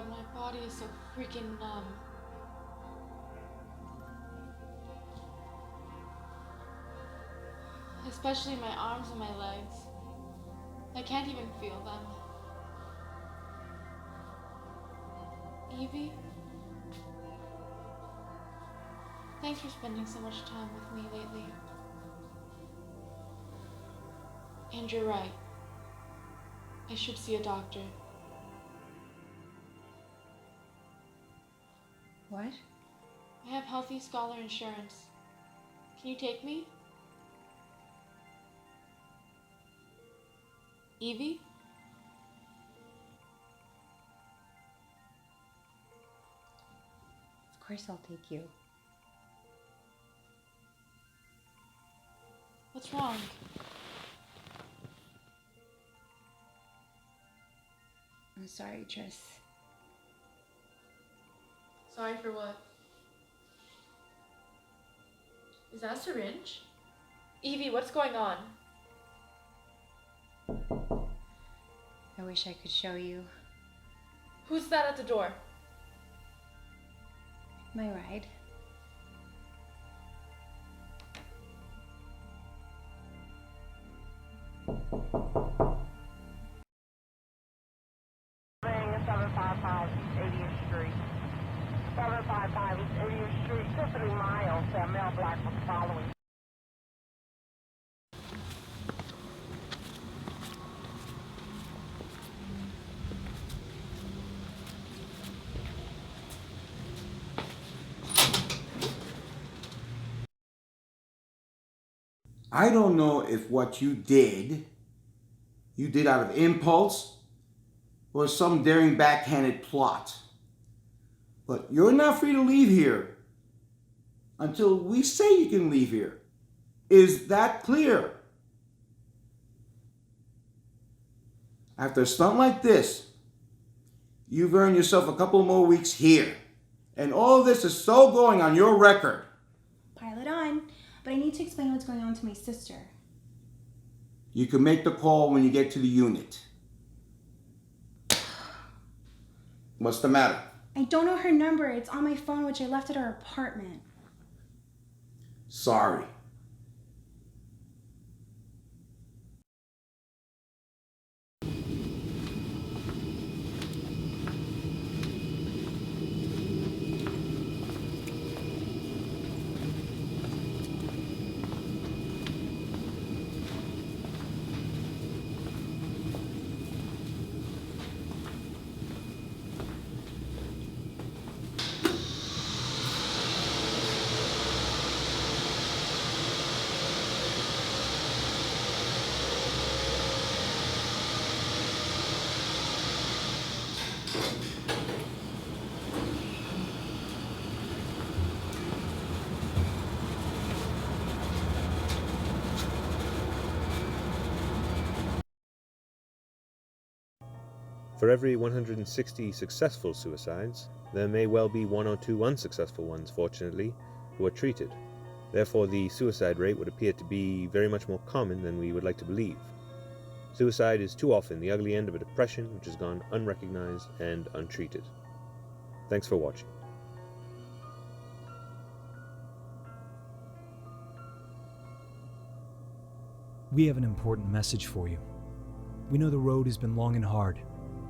God, my body is so freaking numb. Especially my arms and my legs. I can't even feel them. Evie? Thanks for spending so much time with me lately. And you're right. I should see a doctor. What? I have healthy scholar insurance. Can you take me? Evie? Of course I'll take you. What's wrong? I'm sorry, Tris. Sorry for what? Is that a syringe? Evie, what's going on? I wish I could show you. Who's that at the door? My ride. Ring 755 East 80th Street. 755 East 80th Street, 53 miles. Mel Black was following. I don't know if what you did out of impulse or some daring backhanded plot. But you're not free to leave here until we say you can leave here. Is that clear? After a stunt like this, you've earned yourself a couple more weeks here. And all this is so going on your record. Pile it on. But I need to explain what's going on to my sister. You can make the call when you get to the unit. What's the matter? I don't know her number. It's on my phone, which I left at her apartment. Sorry. For every 160 successful suicides, there may well be 1 or 2 unsuccessful ones, fortunately, who are treated. Therefore, the suicide rate would appear to be very much more common than we would like to believe. Suicide is too often the ugly end of a depression which has gone unrecognized and untreated. Thanks for watching. We have an important message for you. We know the road has been long and hard.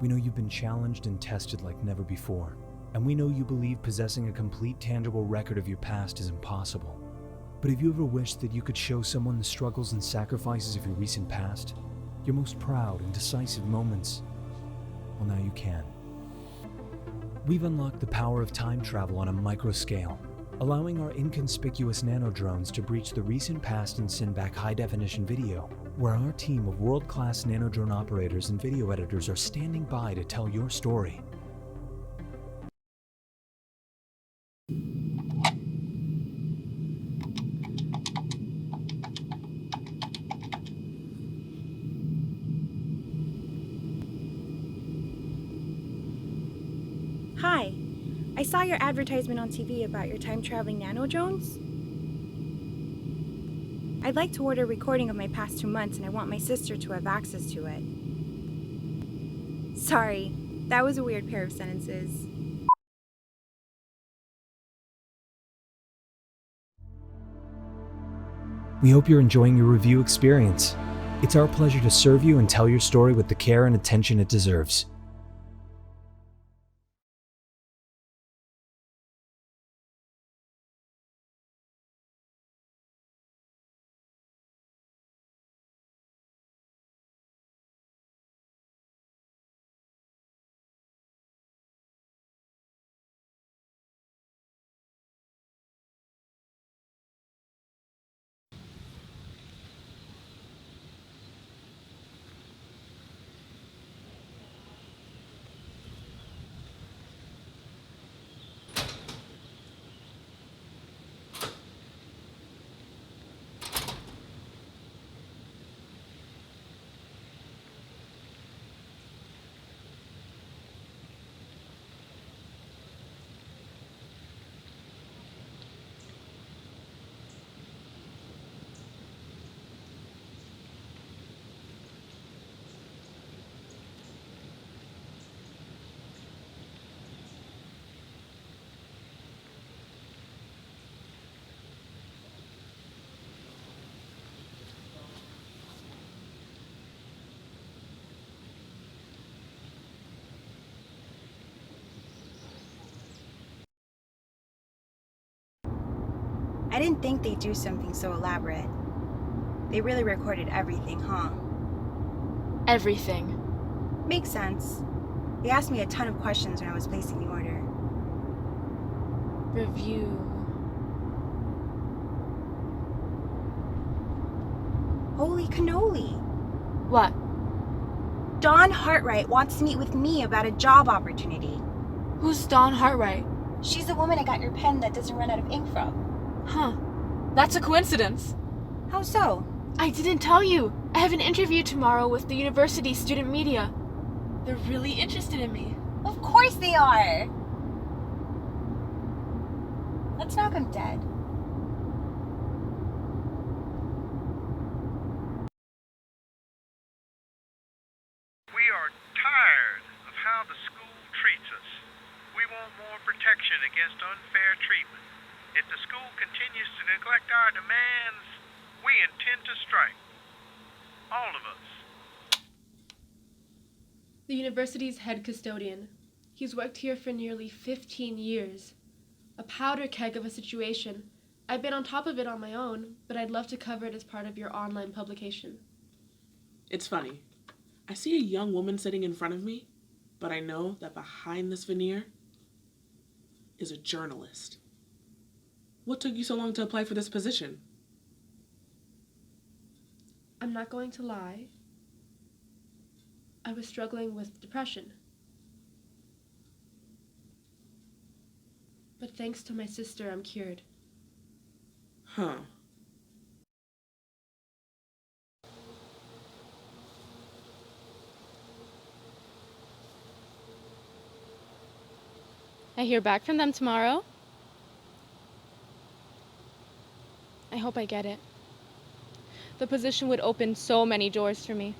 We know you've been challenged and tested like never before. And we know you believe possessing a complete, tangible record of your past is impossible. But have you ever wished that you could show someone the struggles and sacrifices of your recent past? Your most proud and decisive moments? Well, now you can. We've unlocked the power of time travel on a micro scale, allowing our inconspicuous nanodrones to breach the recent past and send back high-definition video, where our team of world-class nanodrone operators and video editors are standing by to tell your story. Hi. I saw your advertisement on TV about your time-traveling nanodrones. I'd like to order a recording of my past 2 months, and I want my sister to have access to it. Sorry, That was a weird pair of sentences. We hope you're enjoying your review experience. It's our pleasure to serve you and tell your story with the care and attention it deserves. I didn't think they'd do something so elaborate. They really recorded everything, huh? Everything. Makes sense. They asked me a ton of questions when I was placing the order. Review. Holy cannoli! What? Dawn Hartright wants to meet with me about a job opportunity. Who's Dawn Hartright? She's the woman I got your pen that doesn't run out of ink from. Huh. That's a coincidence. How so? I didn't tell you. I have an interview tomorrow with the university student media. They're really interested in me. Of course they are! Let's knock them dead. We are tired of how the school treats us. We want more protection against unfair treatment. If the school continues to neglect our demands, we intend to strike. All of us. The university's head custodian. He's worked here for nearly 15 years. A powder keg of a situation. I've been on top of it on my own, but I'd love to cover it as part of your online publication. It's funny. I see a young woman sitting in front of me, but I know that behind this veneer is a journalist. What took you so long to apply for this position? I'm not going to lie. I was struggling with depression. But thanks to my sister, I'm cured. Huh. I hear back from them tomorrow. I hope I get it. The position would open so many doors for me.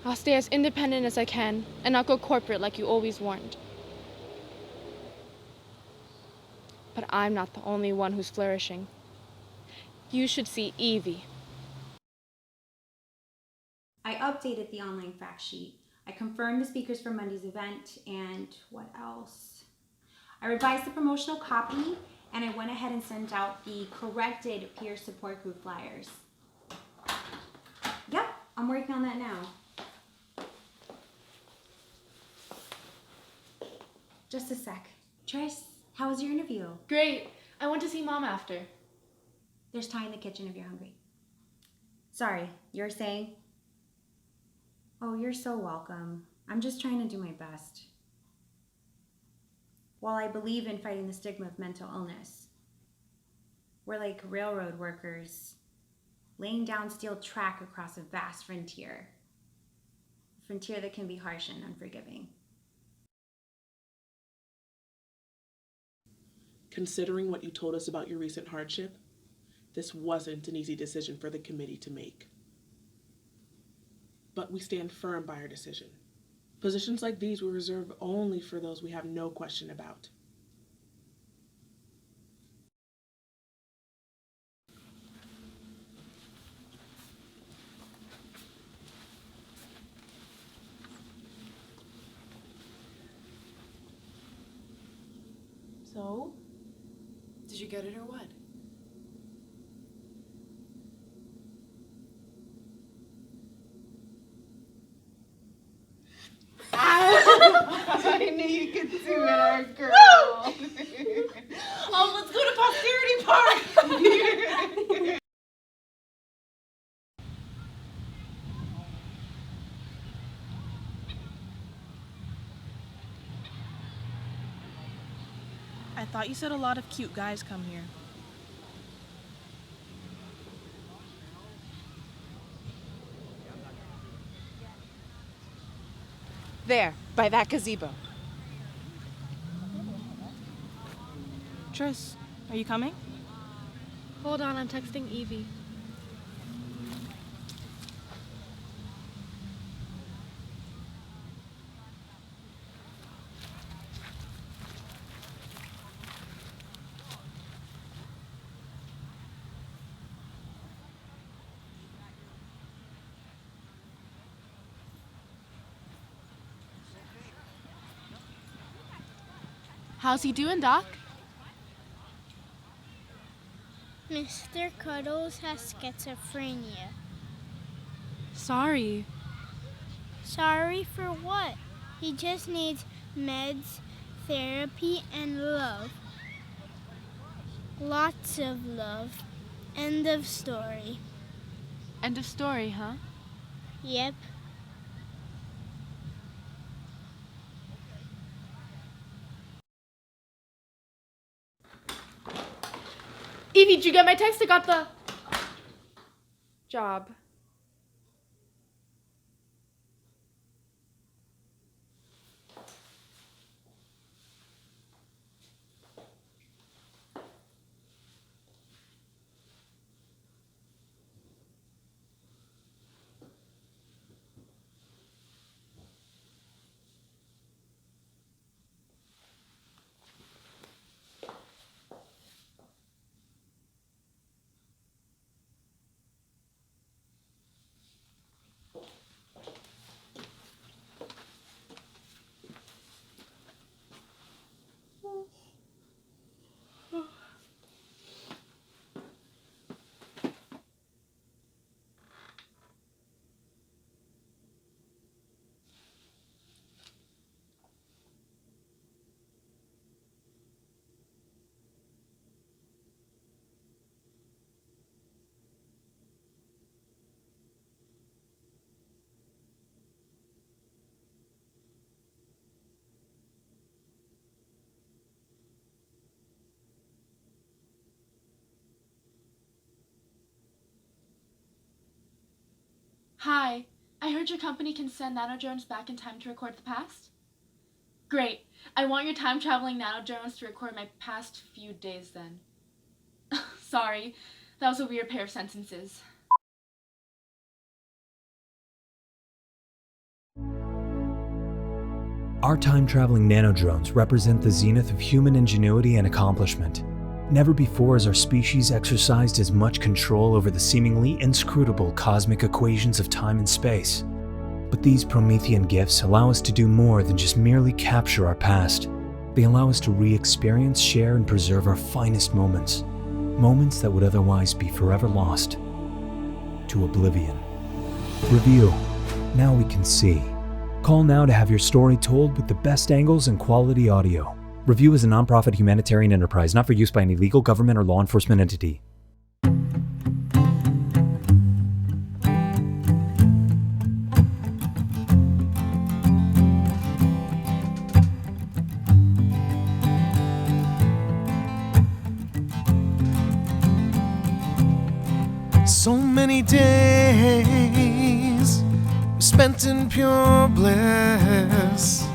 I'll stay as independent as I can and not go corporate like you always warned. But I'm not the only one who's flourishing. You should see Evie. I updated the online fact sheet. I confirmed the speakers for Monday's event, and what else? I revised the promotional copy, and I went ahead and sent out the corrected peer support group flyers. Yep, I'm working on that now. Just a sec. Tris, how was your interview? Great. I went to see Mom after. There's Thai in the kitchen if you're hungry. Sorry, you're saying? Oh, you're so welcome. I'm just trying to do my best. While I believe in fighting the stigma of mental illness, we're like railroad workers laying down steel track across a vast frontier. A frontier that can be harsh and unforgiving. Considering what you told us about your recent hardship, this wasn't an easy decision for the committee to make. But we stand firm by our decision. Positions like these were reserved only for those we have no question about. So? Did you get it or what? I knew you could do it, our girl. Oh, let's go to Posterity Park. I thought you said a lot of cute guys come here. There, by that gazebo. Tris, are you coming? Hold on, I'm texting Evie. How's he doing, Doc? Mr. Cuddles has schizophrenia. Sorry. Sorry for what? He just needs meds, therapy, and love. Lots of love. End of story. End of story, huh? Yep. Evie, did you get my text? I got the job. Hi, I heard your company can send nanodrones back in time to record the past. Great. I want your time-traveling nanodrones to record my past few days then. Sorry, that was a weird pair of sentences. Our time-traveling nanodrones represent the zenith of human ingenuity and accomplishment. Never before has our species exercised as much control over the seemingly inscrutable cosmic equations of time and space. But these Promethean gifts allow us to do more than just merely capture our past. They allow us to re-experience, share, and preserve our finest moments. Moments that would otherwise be forever lost to oblivion. Review. Now we can see. Call now to have your story told with the best angles and quality audio. Review is a nonprofit humanitarian enterprise, not for use by any legal, government, or law enforcement entity. So many days spent in pure bliss,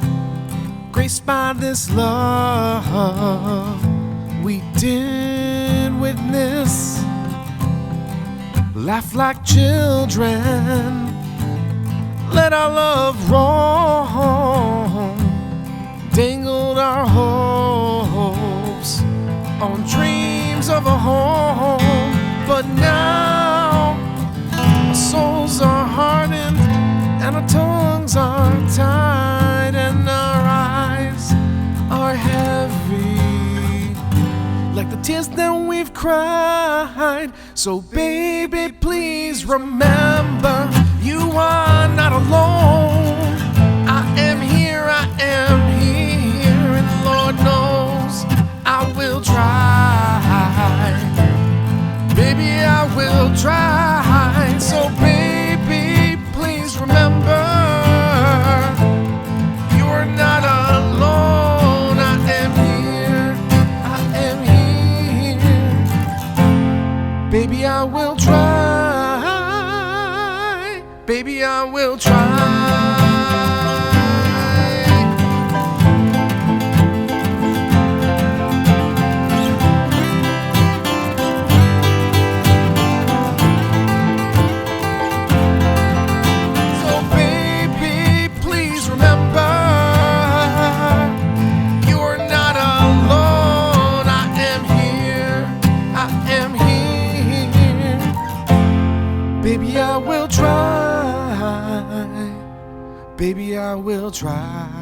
graced by this love we did witness. Laugh like children, let our love roam, dangled our hopes on dreams of a home. But now our souls are hardened and our tongues are tied and our eyes are heavy like the tears that we've cried. So baby, please remember, you are not alone. I am here, and Lord knows I will try. Baby, I will try. So baby, please remember, you are not alone. I am here, baby, I will try. Baby, I will try. So baby, please remember, you are not alone. I am here, baby, I will try. Baby, I will try.